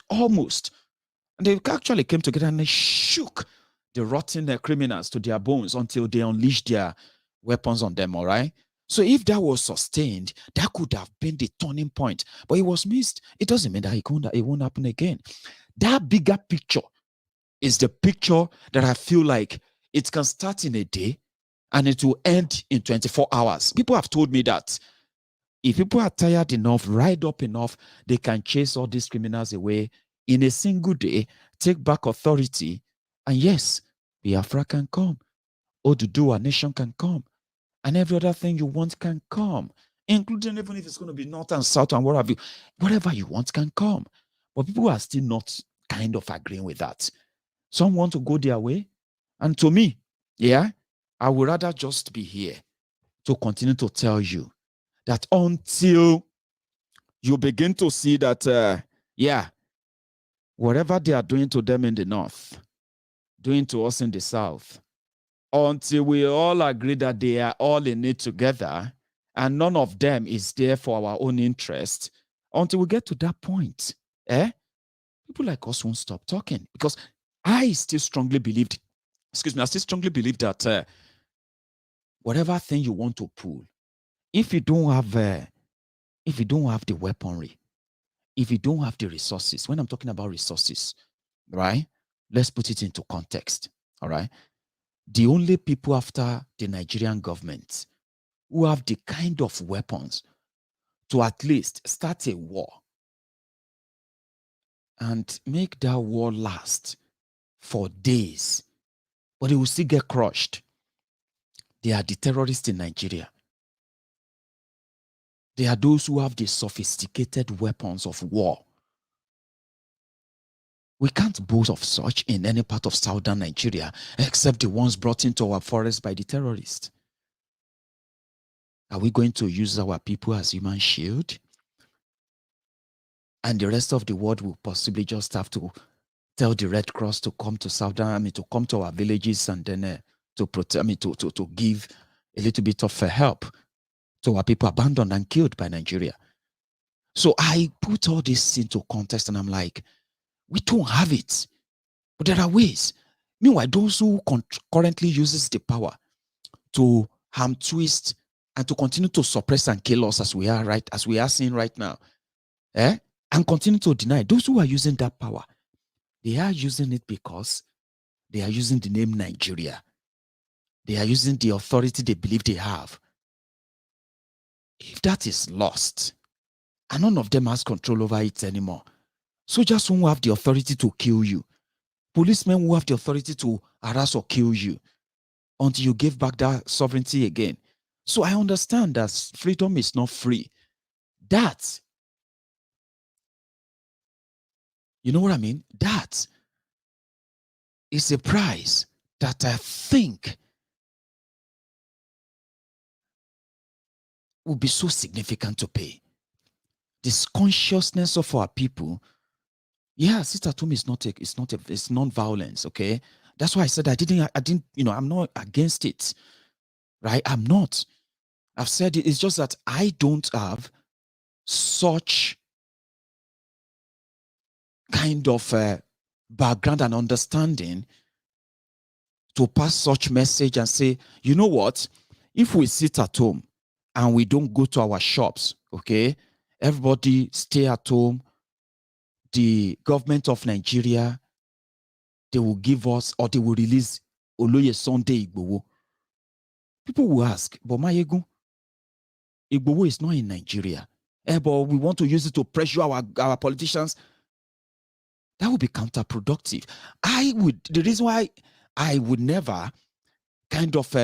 C: they actually came together and they shook the rotten criminals to their bones until they unleashed their weapons on them, all right? So if that was sustained, that could have been the turning point, but it was missed. It doesn't mean that it won't happen again. That bigger picture is the picture that I feel like it can start in a day and it will end in 24 hours. People have told me that if people are tired enough, riled up enough, they can chase all these criminals away in a single day, take back authority, and yes, Biafra can come. Oduduwa nation can come. And every other thing you want can come, including even if it's going to be north and south and what have you. Whatever you want can come. But people are still not kind of agreeing with that. Some want to go their way. And to me, yeah, I would rather just be here to continue to tell you that until you begin to see that, whatever they are doing to them in the north, doing to us in the south, until we all agree that they are all in it together and none of them is there for our own interest, until we get to that point, people like us won't stop talking. Because I still strongly believe that whatever thing you want to pull, if you don't have the weaponry, if you don't have the resources, when I'm talking about resources, right? Let's put it into context, all right? The only people after the Nigerian government who have the kind of weapons to at least start a war and make that war last for days, but it will still get crushed. They are the terrorists in Nigeria. They are those who have the sophisticated weapons of war. We can't boast of such in any part of southern Nigeria except the ones brought into our forest by the terrorists. Are we going to use our people as human shield? And the rest of the world will possibly just have to tell the Red Cross to come to to come to our villages and then to give a little bit of help to our people abandoned and killed by Nigeria. So I put all this into context and I'm like, we don't have it, but there are ways. Meanwhile, those who currently uses the power to harm, twist, and to continue to suppress and kill us as we are seeing right now, and continue to deny, those who are using that power, they are using it because they are using the name Nigeria. They are using the authority they believe they have. If that is lost, and none of them has control over it anymore, soldiers won't have the authority to kill you. Policemen will have the authority to harass or kill you until you give back that sovereignty again. So I understand that freedom is not free. That, you know what I mean? That is a price that I think will be so significant to pay. This consciousness of our people. Yeah, sit at home is it's non-violence, okay? That's why I said I didn't, I'm not against it, right? I'm not. I've said it. It's just that I don't have such kind of background and understanding to pass such message and say, you know what? If we sit at home and we don't go to our shops, okay? Everybody stay at home. The government of Nigeria, they will give us, or they will release Oloye Sunday Igboho. People will ask, but Maiyegun, Igboho is not in Nigeria. But we want to use it to pressure our politicians. That would be counterproductive. The reason why I would never kind of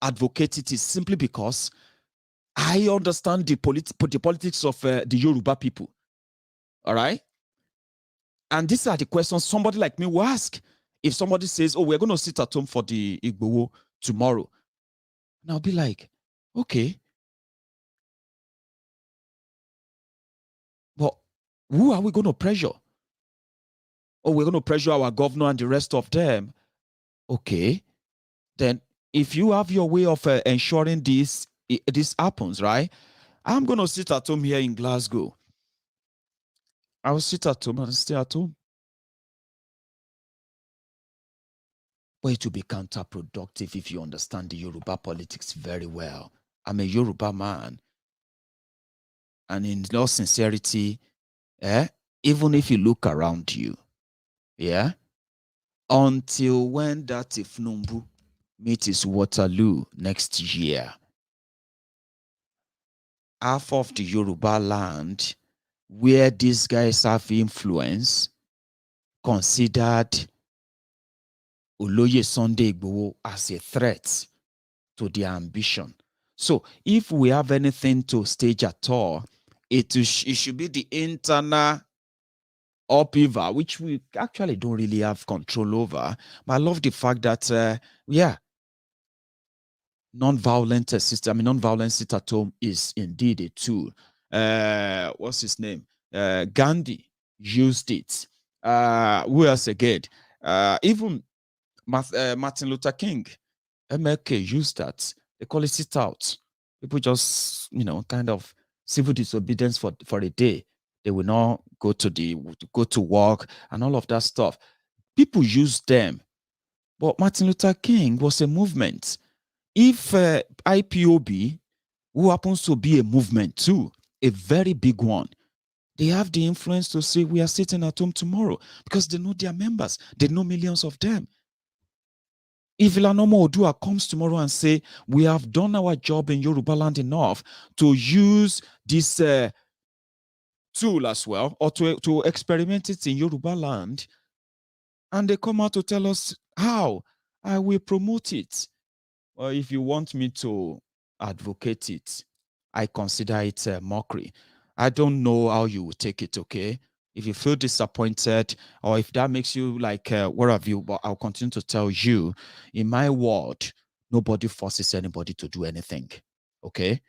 C: advocate it is simply because I understand the politics of the Yoruba people. All right? And these are the questions somebody like me will ask. If somebody says, oh, we're going to sit at home for the Igboho tomorrow. And I'll be like, okay. But who are we going to pressure? oh, we're going to pressure our governor and the rest of them. Okay, then if you have your way of ensuring this happens, right? I'm going to sit at home here in Glasgow. I will sit at home and stay at home. But it will be counterproductive if you understand the Yoruba politics very well. I'm a Yoruba man. And in all sincerity, even if you look around you, yeah, until when that Ifnumbu meets his Waterloo next year, half of the Yoruba land where these guys have influence considered Oloye Sunday Igboho as a threat to their ambition. So if we have anything to stage at all, it should be the internal upheaval, which we actually don't really have control over. But I love the fact that, non-violent system, non-violent sit at home is indeed a tool. What's his name? Gandhi used it. Who else again? Even Martin Luther King, MLK used that. They call it sit out. People just, kind of civil disobedience for a day. They will not go to work and all of that stuff. People use them. But Martin Luther King was a movement. If IPOB, who happens to be a movement too, a very big one, they have the influence to say we are sitting at home tomorrow because they know their members. They know millions of them. If Ilanomo Odua comes tomorrow and say, we have done our job in Yoruba land enough to use this tool as well, or to experiment it in Yoruba land, and they come out to tell us how, I will promote it. Well, if you want me to advocate it, I consider it a mockery. I don't know how you will take it, okay? If you feel disappointed, or if that makes you like, where have you? But I'll continue to tell you, in my world, nobody forces anybody to do anything, okay?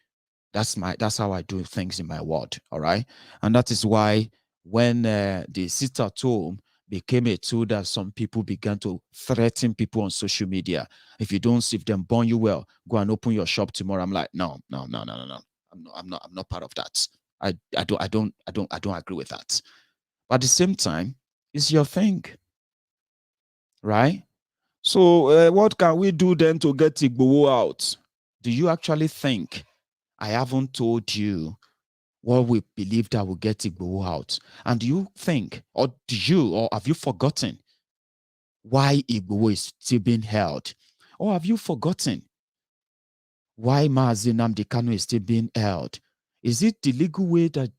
C: That's how I do things in my world, all right? And that is why when the sit at home became a tool that some people began to threaten people on social media. If you don't see them burn you well, go and open your shop tomorrow. I'm like, no. I'm not part of that. I don't agree with that. But at the same time, it's your thing, right? So what can we do then to get Igboho out? Do you actually think I haven't told you what we believe that will get Igboho out? And do you think, or have you forgotten why Igboho is still being held? Or have you forgotten why Mazi Nnamdi Kanu is still being held? Is it the legal way that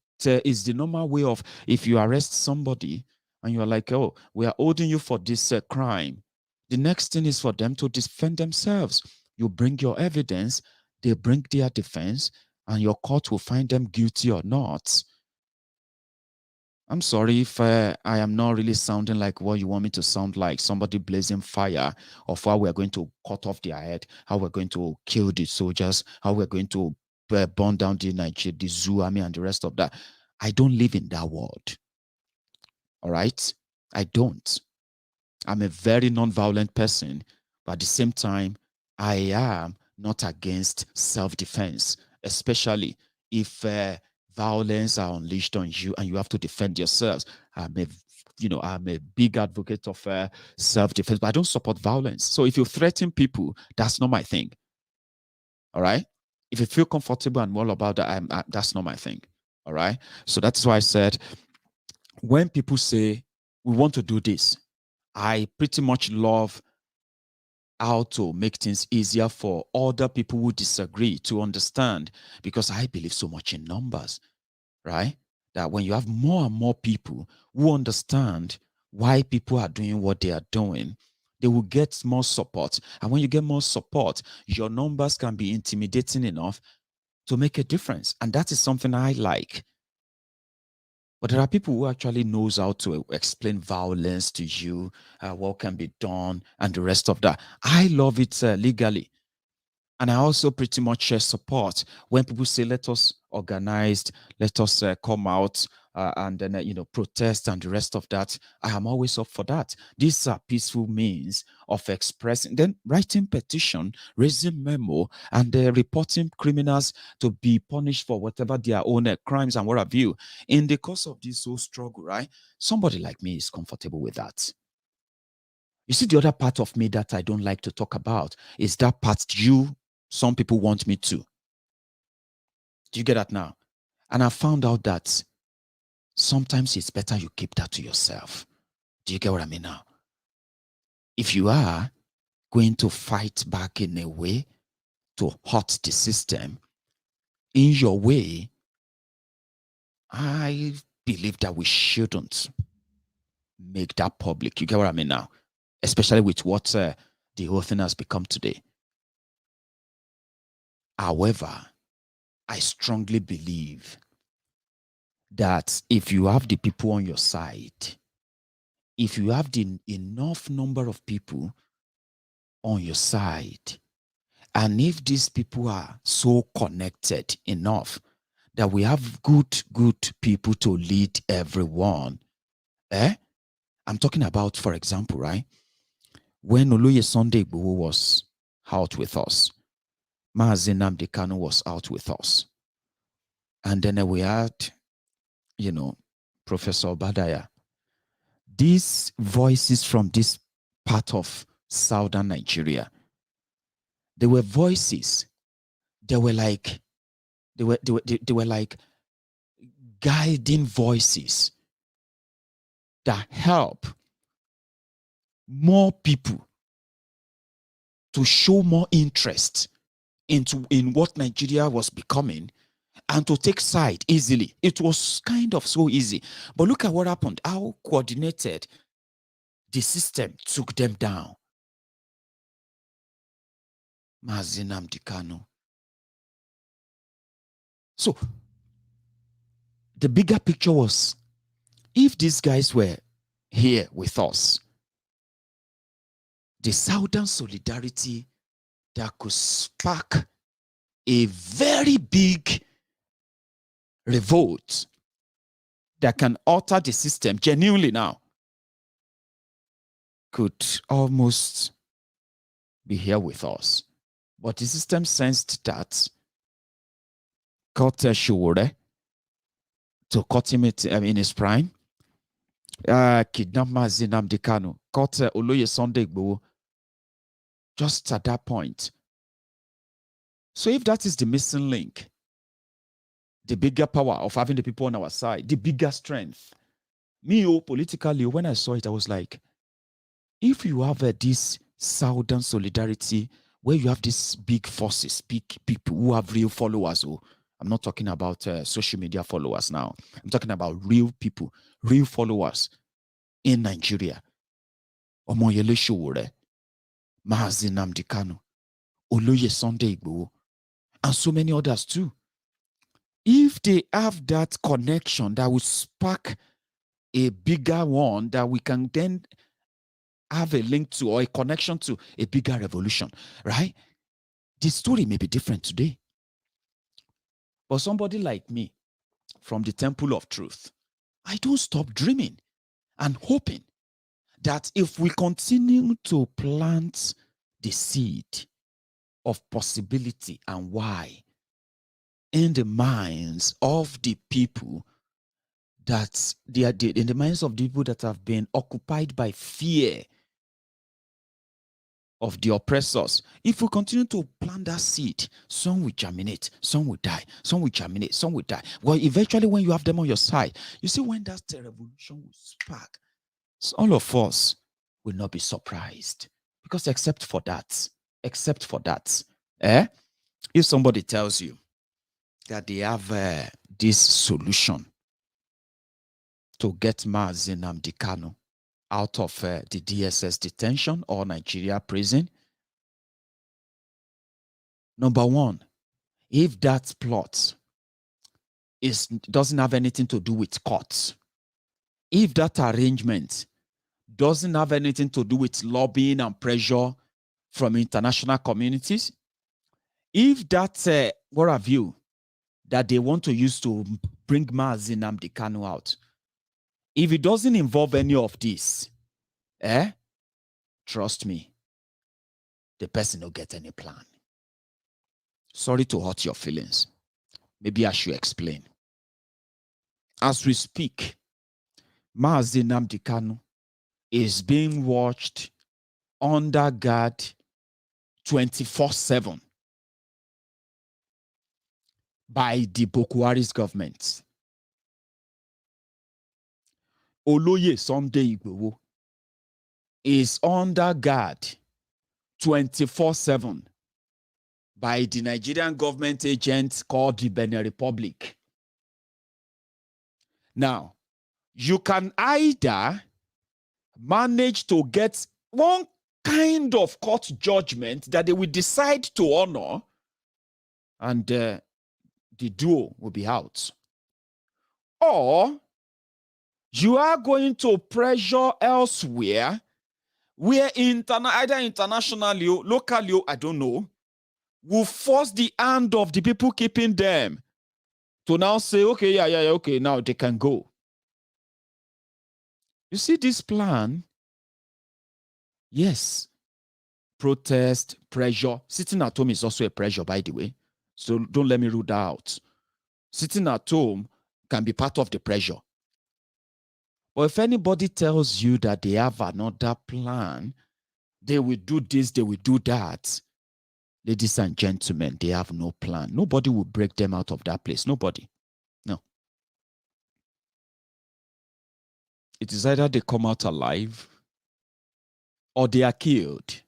C: is the normal way of, if you arrest somebody and you're like, oh, we are holding you for this crime, the next thing is for them to defend themselves. You bring your evidence, they bring their defense, and your court will find them guilty or not. I'm sorry if I am not really sounding like what you want me to sound like, somebody blazing fire of how we're going to cut off their head, how we're going to kill the soldiers, how we're going to burn down the zoo army and the rest of that. I don't live in that world. All right? I don't. I'm a very non-violent person, but at the same time, I am not against self-defense, especially if violence are unleashed on you and you have to defend yourselves. I'm a big advocate of self-defense, but I don't support violence. So if you threaten people, that's not my thing. All right? If you feel comfortable and all about that, that's not my thing. All right? So that's why I said, when people say, we want to do this, I pretty much love how to make things easier for other people who disagree to understand, because I believe so much in numbers, right? That when you have more and more people who understand why people are doing what they are doing, they will get more support. And when you get more support, your numbers can be intimidating enough to make a difference. And that is something I like. But there are people who actually knows how to explain violence to you, what can be done, and the rest of that. I love it legally. And I also pretty much support when people say, let us organize, let us come out and then, protest and the rest of that. I am always up for that. These are peaceful means of expressing, then writing petition, raising memo, and reporting criminals to be punished for whatever their own crimes and what have you. In the course of this whole struggle, right? Somebody like me is comfortable with that. You see, the other part of me that I don't like to talk about is that part some people want me to. Do you get that now? And I found out that sometimes it's better you keep that to yourself. Do you get what I mean now? If you are going to fight back in a way to hurt the system, in your way, I believe that we shouldn't make that public. You get what I mean now? Especially with what the whole thing has become today. However, I strongly believe that if you have the people on your side, if you have the enough number of people on your side, and if these people are so connected enough that we have good people to lead everyone, I'm talking about, for example, right? When Oloye Sunday Igboho was out with us, Mazi Nnamdi Kanu was out with us. And then we had, Professor Obadaya. These voices from this part of southern Nigeria, they were voices. They were like guiding voices that help more people to show more interest in what Nigeria was becoming and to take side easily. It was kind of so easy. But look at what happened, how coordinated the system took them down. Mazi Nnamdi Kanu. So, the bigger picture was, if these guys were here with us, the Southern solidarity that could spark a very big revolt that can alter the system genuinely now could almost be here with us. But the system sensed that, cut Shore to cut him in his prime, kidnap Mazi Nnamdi Kanu, cut Oloye Sunday Igboho just at that point. So if that is the missing link, the bigger power of having the people on our side, the bigger strength, politically, when I saw it, I was like, if you have this Southern solidarity where you have these big forces, big people who have real followers, I'm not talking about social media followers now. I'm talking about real people, real followers in Nigeria. Omoyele Sowore, Mazi Nnamdi Kanu, Oloye Sunday Igboho, and so many others too. If they have that connection that will spark a bigger one that we can then have a link to or a connection to a bigger revolution, right? The story may be different today. But somebody like me, from the temple of truth, I don't stop dreaming and hoping that if we continue to plant the seed of possibility and why in the minds of the people that in the minds of the people that have been occupied by fear of the oppressors, if we continue to plant that seed, some will germinate, some will die, some will germinate, some will die. Well, eventually when you have them on your side, you see when that revolution will spark, all of us will not be surprised. Because except for that, if somebody tells you that they have this solution to get Mazi Nnamdi Kanu out of the DSS detention or Nigeria prison, number one, if that plot doesn't have anything to do with courts, if that arrangement doesn't have anything to do with lobbying and pressure from international communities, if that what have you that they want to use to bring Mazi Nnamdi Kanu out. If it doesn't involve any of this, trust me, the person will get any plan. Sorry to hurt your feelings. Maybe I should explain. As we speak, Mazi Nnamdi Kanu is being watched under guard 24/7 by the Boko Haram's government. Oloye Sunday Igboho is under guard 24/7 by the Nigerian government agent called the Benin Republic. Now, you can either manage to get one kind of court judgment that they will decide to honor, and the duo will be out. Or you are going to pressure elsewhere where either internationally or locally, I don't know, will force the hand of the people keeping them to now say, okay, okay, now they can go. You see this plan? Yes. Protest, pressure. Sitting at home is also a pressure, by the way. So don't let me rule that out. Sitting at home can be part of the pressure. But if anybody tells you that they have another plan, they will do this, they will do that, ladies and gentlemen, they have no plan. Nobody will break them out of that place. Nobody. No. It is either they come out alive or they are killed.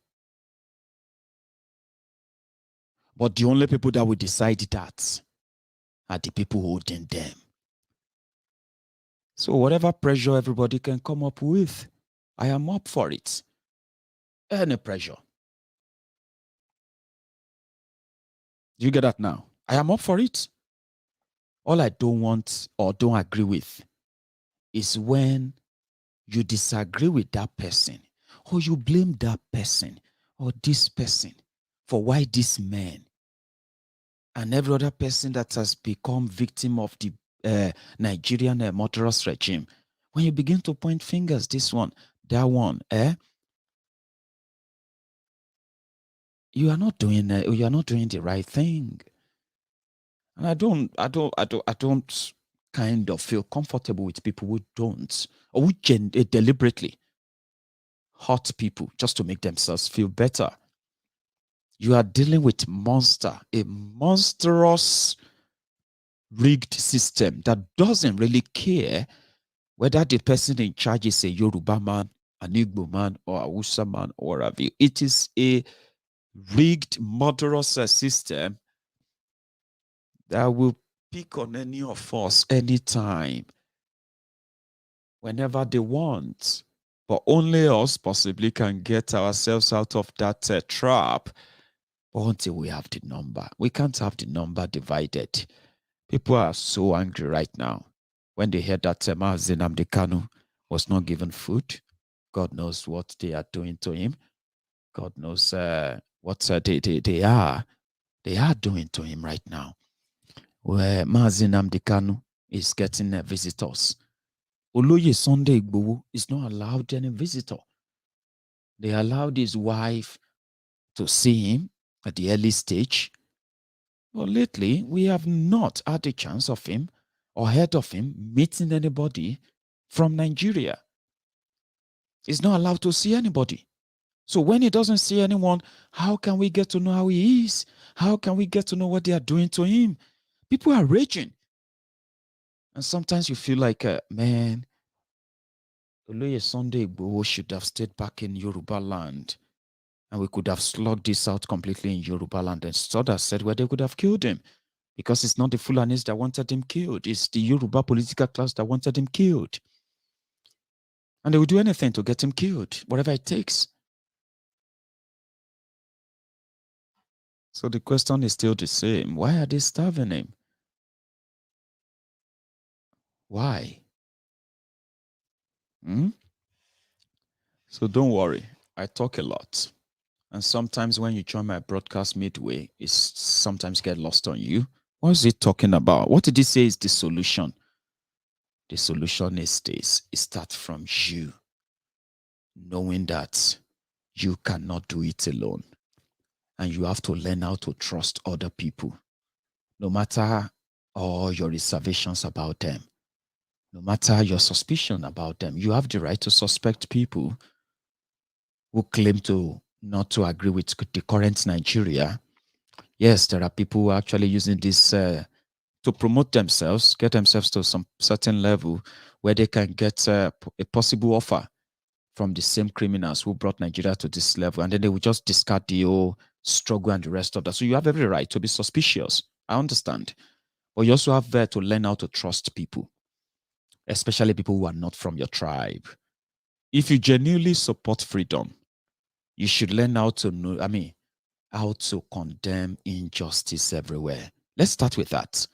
C: But the only people that will decide that are the people holding them. So whatever pressure everybody can come up with, I am up for it. Any pressure. Do you get that now? I am up for it. All I don't want or don't agree with is when you disagree with that person, or you blame that person or this person for why this man and every other person that has become victim of the Nigerian murderous regime, when you begin to point fingers, this one, that one, you are not doing the right thing. And I don't kind of feel comfortable with people who don't, or who deliberately hurt people just to make themselves feel better. You are dealing with a monstrous rigged system that doesn't really care whether the person in charge is a Yoruba man, an Igbo man, or a Hausa man, or a view. It is a rigged, murderous system that will pick on any of us anytime, whenever they want. But only us possibly can get ourselves out of that trap. But until we have the number, we can't have the number divided. People are so angry right now when they hear that Mazi Nnamdi Kanu was not given food. God knows what they are doing to him. God knows what they are doing to him right now. Where Mazi Nnamdi Kanu is getting visitors. Oloye Sunday Igboho is not allowed any visitor. They allowed his wife to see him at the early stage. But lately, we have not had a chance of him or heard of him meeting anybody from Nigeria. He's not allowed to see anybody. So when he doesn't see anyone, how can we get to know how he is? How can we get to know what they are doing to him? People are raging. And sometimes you feel like, man, Oloye Sunday Igboho should have stayed back in Yoruba land. And we could have slugged this out completely in Yoruba land. And Soda said where they could have killed him. Because it's not the Fulanis that wanted him killed. It's the Yoruba political class that wanted him killed. And they will do anything to get him killed, whatever it takes. So the question is still the same. Why are they starving him? Why? So don't worry. I talk a lot. And sometimes when you join my broadcast midway, it sometimes get lost on you. What is he talking about? What did he say is the solution? The solution is this. It starts from you, knowing that you cannot do it alone. And you have to learn how to trust other people, no matter all your reservations about them, no matter your suspicion about them. You have the right to suspect people who claim to not to agree with the current Nigeria. Yes, there are people who are actually using this to promote themselves, get themselves to some certain level where they can get a possible offer from the same criminals who brought Nigeria to this level, and then they will just discard the whole struggle and the rest of that. So you have every right to be suspicious. I understand. But you also have to learn how to trust people, especially people who are not from your tribe. If you genuinely support freedom, you should learn how to know, how to condemn injustice everywhere. Let's start with that.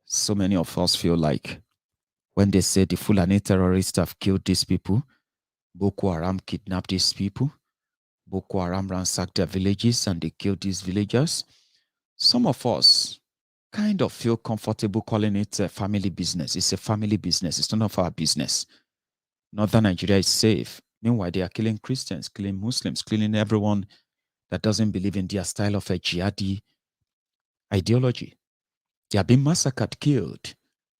C: So many of us feel like when they say the Fulani terrorists have killed these people, Boko Haram kidnapped these people, Boko Haram ransacked their villages and they killed these villagers, some of us kind of feel comfortable calling it a family business. It's a family business. It's none of our business. Northern Nigeria is safe. Meanwhile, they are killing Christians, killing Muslims, killing everyone that doesn't believe in their style of a jihadi ideology. They are being massacred, killed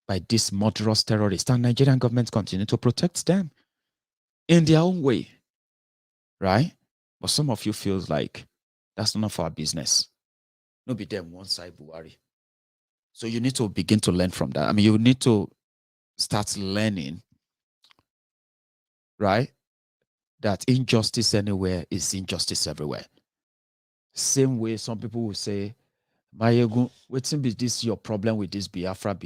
C: by these murderous terrorists, and Nigerian government continue to protect them in their own way, right? But some of you feels like that's none of our business. No be them one side Buhari. So you need to begin to learn from that. You need to start learning, right? That injustice anywhere is injustice everywhere. Same way some people will say, Maiyegun, what's this your problem with this Biafra?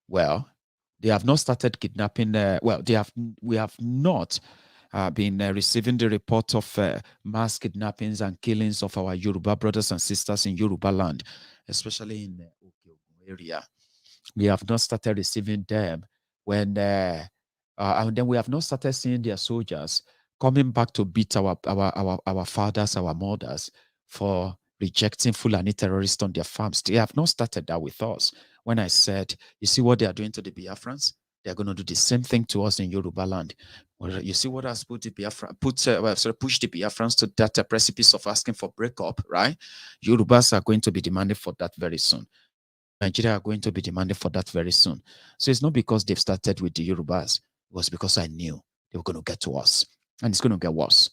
C: Well, they have not started kidnapping. We have not been receiving the report of mass kidnappings and killings of our Yoruba brothers and sisters in Yoruba land, especially in the area. We have not started receiving them and then we have not started seeing their soldiers coming back to beat our fathers, our mothers for rejecting Fulani terrorists on their farms. They have not started that with us. When I said, you see what they are doing to the Biafrans? They're going to do the same thing to us in Yoruba land. Well, you see what has pushed the Biafrans to that precipice of asking for breakup, right? Yorubas are going to be demanding for that very soon. Nigeria are going to be demanding for that very soon. So it's not because they've started with the Yorubas. It was because I knew they were going to get to us. And it's going to get worse.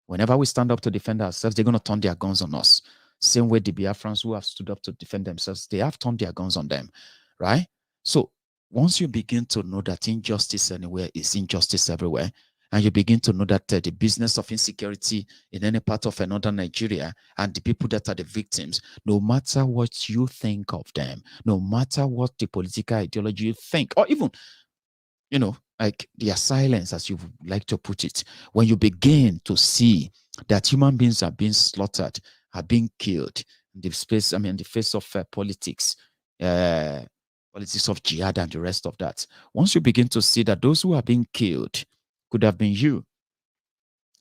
C: Whenever we stand up to defend ourselves, they're going to turn their guns on us. Same way the Biafrans who have stood up to defend themselves, they have turned their guns on them, right? So once you begin to know that injustice anywhere is injustice everywhere, and you begin to know that the business of insecurity in any part of another Nigeria and the people that are the victims, no matter what you think of them, no matter what the political ideology you think, or even, like their silence, as you like to put it, when you begin to see that human beings are being slaughtered, are being killed in the space, in the face of politics of jihad and the rest of that, once you begin to see that those who are being killed could have been you.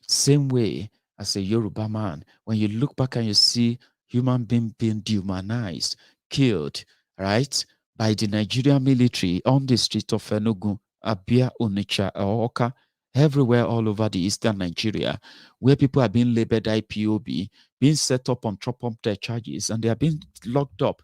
C: Same way as a Yoruba man, when you look back and you see human being being dehumanized, killed, right, by the Nigerian military on the street of Enugu, Abia, Onitsha, Oka, everywhere all over the eastern Nigeria, where people are being labeled IPOB, being set up on top-up charges, and they are being locked up,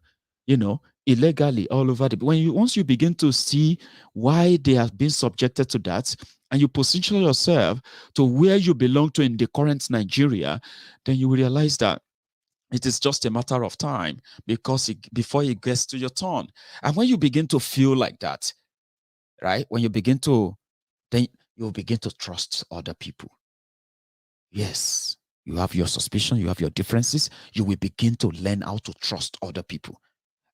C: illegally all over once you begin to see why they have been subjected to that, and you position yourself to where you belong to in the current Nigeria, then you will realize that it is just a matter of time before it gets to your turn. And when you begin to feel like that, right, then you'll begin to trust other people. Yes, you have your suspicion, you have your differences, you will begin to learn how to trust other people.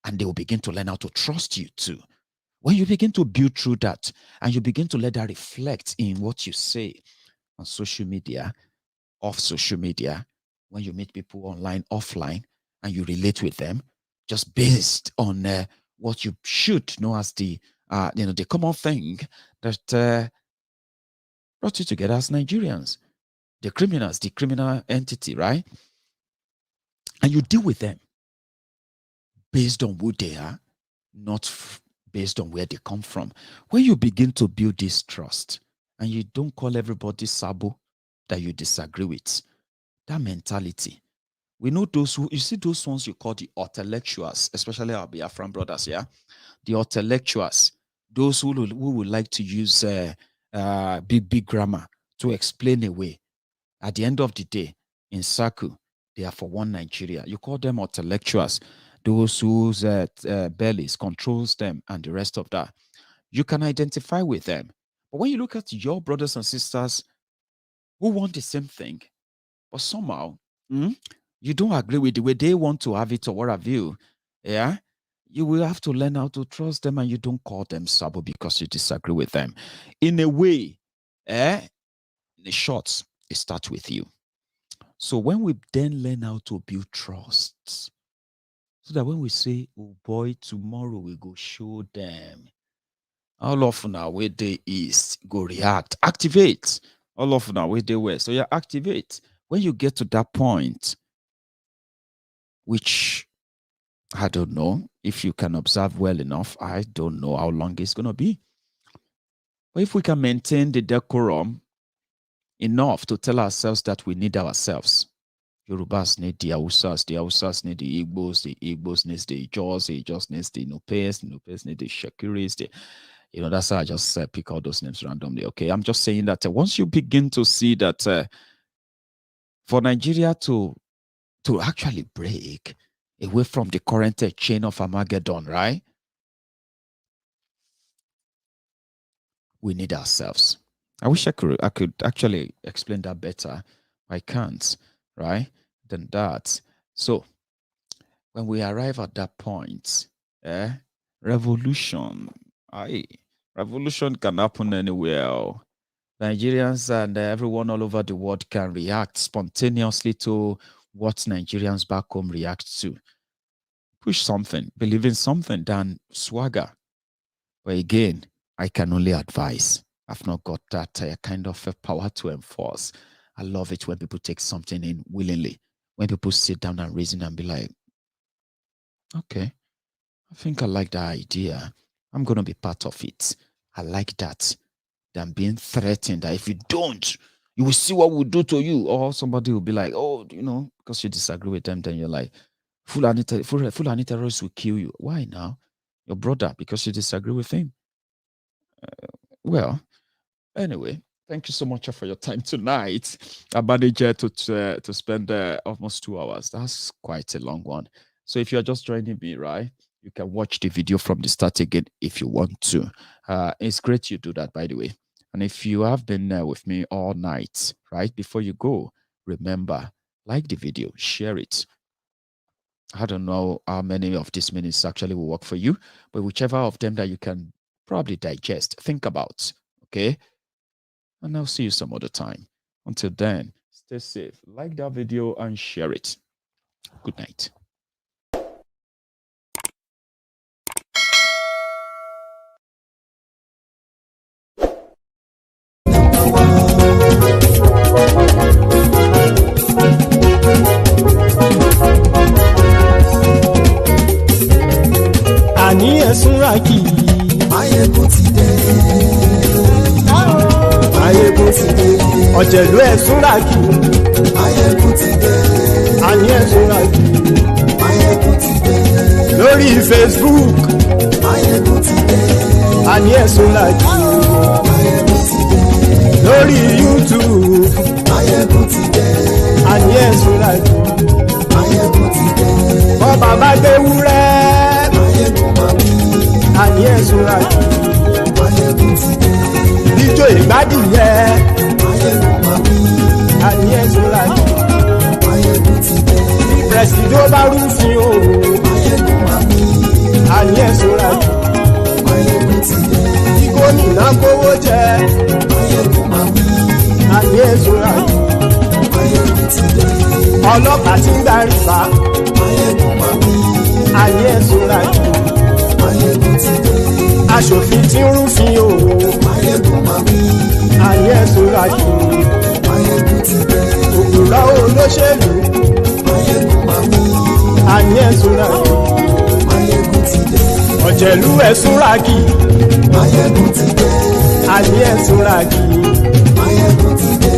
C: And they will begin to learn how to trust you too. When you begin to build through that, and you begin to let that reflect in what you say on social media, off social media, when you meet people online, offline, and you relate with them, just based on what you should know as the common thing that brought you together as Nigerians, the criminals, the criminal entity, right? And you deal with them
I: based on who they are, not based on where they come from. When you begin to build this trust and you don't call everybody sabo that you disagree with, that mentality. We know those who, you see those ones you call the intellectuals, especially our Biafran brothers, yeah? The intellectuals, those who would like to use big grammar to explain away. At the end of the day, in Saku, they are for one Nigeria. You call them intellectuals, those whose bellies controls them and the rest of that. You can identify with them. But when you look at your brothers and sisters who want the same thing, but somehow you don't agree with the way they want to have it or what have you, yeah, you will have to learn how to trust them, and you don't call them sabo because you disagree with them. In a way, in the short, it starts with you. So when we then learn how to build trust, so that when we say, oh boy, tomorrow we go show them, all of now where they is, go react, activate. All of now where they were. So yeah, activate. When you get to that point, which I don't know if you can observe well enough, I don't know how long it's going to be. But if we can maintain the decorum enough to tell ourselves that we need ourselves, Yorubas need the Hausas need the Igbos need the Ijaws need the Nupes need the Shakiris, that's how I just pick all those names randomly. Okay, I'm just saying that once you begin to see that for Nigeria to actually break away from the current chain of Armageddon, right? We need ourselves. I wish I could actually explain that better. I can't, right? Than that. So when we arrive at that point, revolution can happen anywhere. Nigerians and everyone all over the world can react spontaneously to what Nigerians back home react to. Push something, believe in something, than swagger. But again, I can only advise. I've not got that kind of power to enforce. I love it when people take something in willingly. When people sit down and reason and be like, okay, I think I like that idea. I'm going to be part of it. I like that. Than being threatened that if you don't, you will see what we'll do to you. Or somebody will be like, oh, because you disagree with them, then you're like, Fulani terrorists will kill you. Why now? Your brother, because you disagree with him. Well, anyway, thank you so much for your time tonight. I managed to spend almost 2 hours. That's quite a long one. So if you're just joining me, right, you can watch the video from the start again if you want to. It's great you do that, by the way. And if you have been with me all night, right, before you go, remember, like the video, share it. I don't know how many of these minutes actually will work for you, but whichever of them that you can probably digest, think about, okay? And I'll see you some other time. Until then, stay safe. Like that video and share it. Good night.
B: Àní ẹ̀sùnra kì í. Maiyegun ti dé. Maiyegun ti dé. Ọ̀jẹ̀lú ẹ̀sùnra kì í. Maiyegun ti dé. Àní ẹ̀sùnra kì í. Maiyegun ti dé. Lórí Facebook. Maiyegun ti dé. Àní ẹ̀sùnra kì í. Maiyegun ti dé. Lórí YouTube. Maiyegun ti dé. Àní ẹ̀sùnra kì í. Maiyegun ti dé. Bọ́ bàbá gbé wúrẹ́. Àní ẹ̀sùnra kì í. Maiyegun ti dé. Ijó ìgbádìyẹ. Maiyegun máa wí. Àní ẹ̀sùnra kì í. Maiyegun ti dé. Bí pẹ̀sìdó bá rúfin o. Maiyegun máa wí. Àní ẹ̀sùnra kì í. Maiyegun ti dé. Bí gómìnà kówó jẹ. Maiyegun máa wí. Àní ẹ̀sùnra kì í. Maiyegun ti dé. Ọlọ́pàá ti ń darí bá. Maiyegun máa wí. Àní ẹ̀sùnra kì í. Maiyegun ti dé. Aṣòfin tí ń rúfin o. Maiyegun máa wí. Àní ẹ̀sùnra kì í. Maiyegun ti dé. Òpùrọ́ olóṣèlú. Maiyegun máa wí. Àní ẹ̀sùnra kì í.
J: ọ̀jẹ̀lú ẹ̀ súnra kì.
B: Maiyegun ti dé.
J: Àní ẹ̀ súnra kì.
B: Maiyegun ti dé.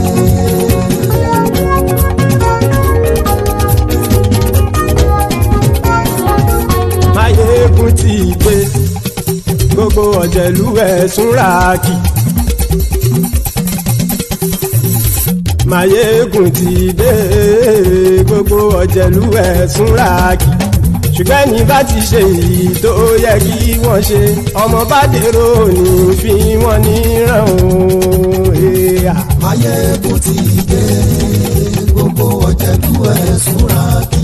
J: Maiyegun ti dé. Gbogbo ọ̀jẹ̀lú ẹ̀ súnra kì. Maiyegun ti dé. Gbogbo ọ̀jẹ̀lú ẹ̀ súnra kì. Ṣùgbọ́n ní bá ti ṣe èyí tó yẹ kí wọ́n ṣe ọmọ bá dèrò ní fi wọ́n níran o.
B: Maiyegun ti dé. Gbogbo ọ̀jẹ̀lú ẹ̀ súnra kì.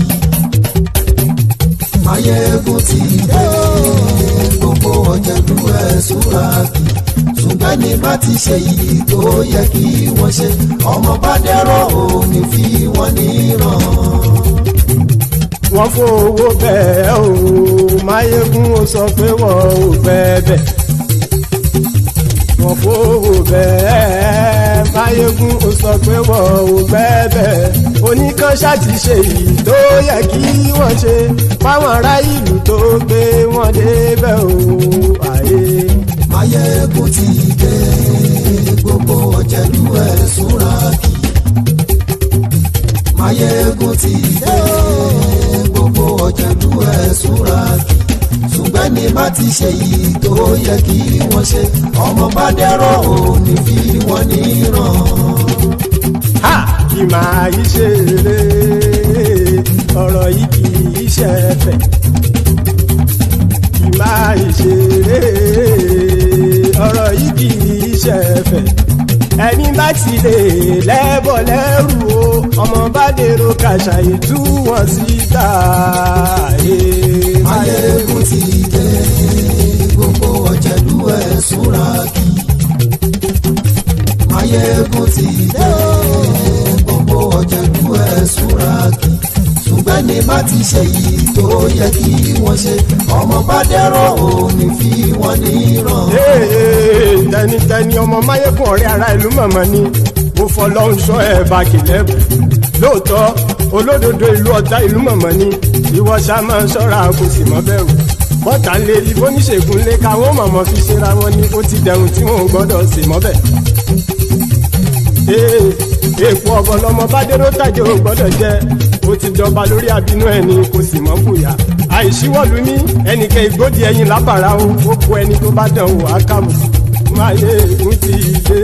B: Maiyegun ti dé. Gbogbo ọ̀jẹ̀lú ẹ̀ súnra kì. Ṣùgbọ́n ní bá ti ṣe èyí tó yẹ kí wọ́n ṣe ọmọ bá dèrò ní fi wọ́n níran.
J: Wọ́n fowó bẹ́ẹ̀ o Maiyegun ó sọ pé wọ́n ò fẹ́ bẹ́ẹ̀. Wọ́n fowó bẹ́ẹ̀ Maiyegun ó sọ pé wọ́n ò fẹ́ bẹ́ẹ̀. Oníkanṣá ti ṣe èyí tó yẹ kí wọ́n ṣe fáwọn ará ìlú tó gbé wọn débẹ̀ o.
B: Maiyegun ti dé. Gbogbo ọ̀jẹ̀lú ẹ̀ súnra kì. Maiyegun ti dé. Gbogbo ọ̀jẹ̀lú ẹ̀ súnra kì. Ṣùgbọ́n ní bá ti ṣe yìí tó yẹ kí wọ́n ṣe ọmọ bá dẹ́rọ̀ ò ní fi wọ́n níran.
J: Kì máa yí ṣe eré ọ̀rọ̀ yìí kì í ṣe ẹ̀fẹ̀. Kì máa yí ṣe eré ọ̀rọ̀ yìí kì í ṣe ẹ̀fẹ̀. Ẹni bá ti lè lẹ́bọ̀ lẹ́rù o ọmọ bá dèrò kàṣàyè tú wọn síta.
B: Maiyegun ti dé. Gbogbo ọ̀jẹ̀lú ẹ̀ súnra kì. Maiyegun ti dé. Gbogbo ọ̀jẹ̀lú ẹ̀ súnra kì. Ṣùgbọ́n ní bá ti ṣe yìí tó yẹ kí wọ́n ṣe ọmọ bá dẹ́rọ̀ ò ní fi wọ́n níran.
J: Tẹnitẹni ọmọ Maiyegun ọ̀rẹ́ ara ìlú mọ̀mọ́ ni mo fọlọ́run sọ ẹ̀ bá kìlẹ́bù. Lóòótọ́ olódodo ìlú ọ̀tá ìlú mọ̀mọ́ ni ìwọ ṣá máa ń ṣọ́ra kò sì mọ́ bẹ̀rù. Bọ́tà ń lé ibo níṣègùn lé káwọn mọ̀mọ́ fi ṣera wọn ni ó ti dẹ̀rùn tí wọn ò gbọ́dọ̀ sè mọ́bẹ̀. Èèpo ọ̀bọ lọmọ bá dérò tàjẹ́ ò gbọ́dọ̀ jẹ́ ó ti jọba lórí àbínú ẹni kò sì mọ́ bùyà. Àìsíwọ́lu ní ẹnìkẹ́ ìgbódì ẹyin lábàrá o ó kó ẹni tó bá dán wò á kàmù. Maiyegun ti dé.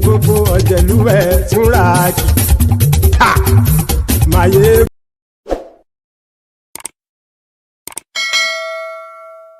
J: Gbogbo ọ̀jẹ̀lú ẹ̀ súnra kì. Maiyegun.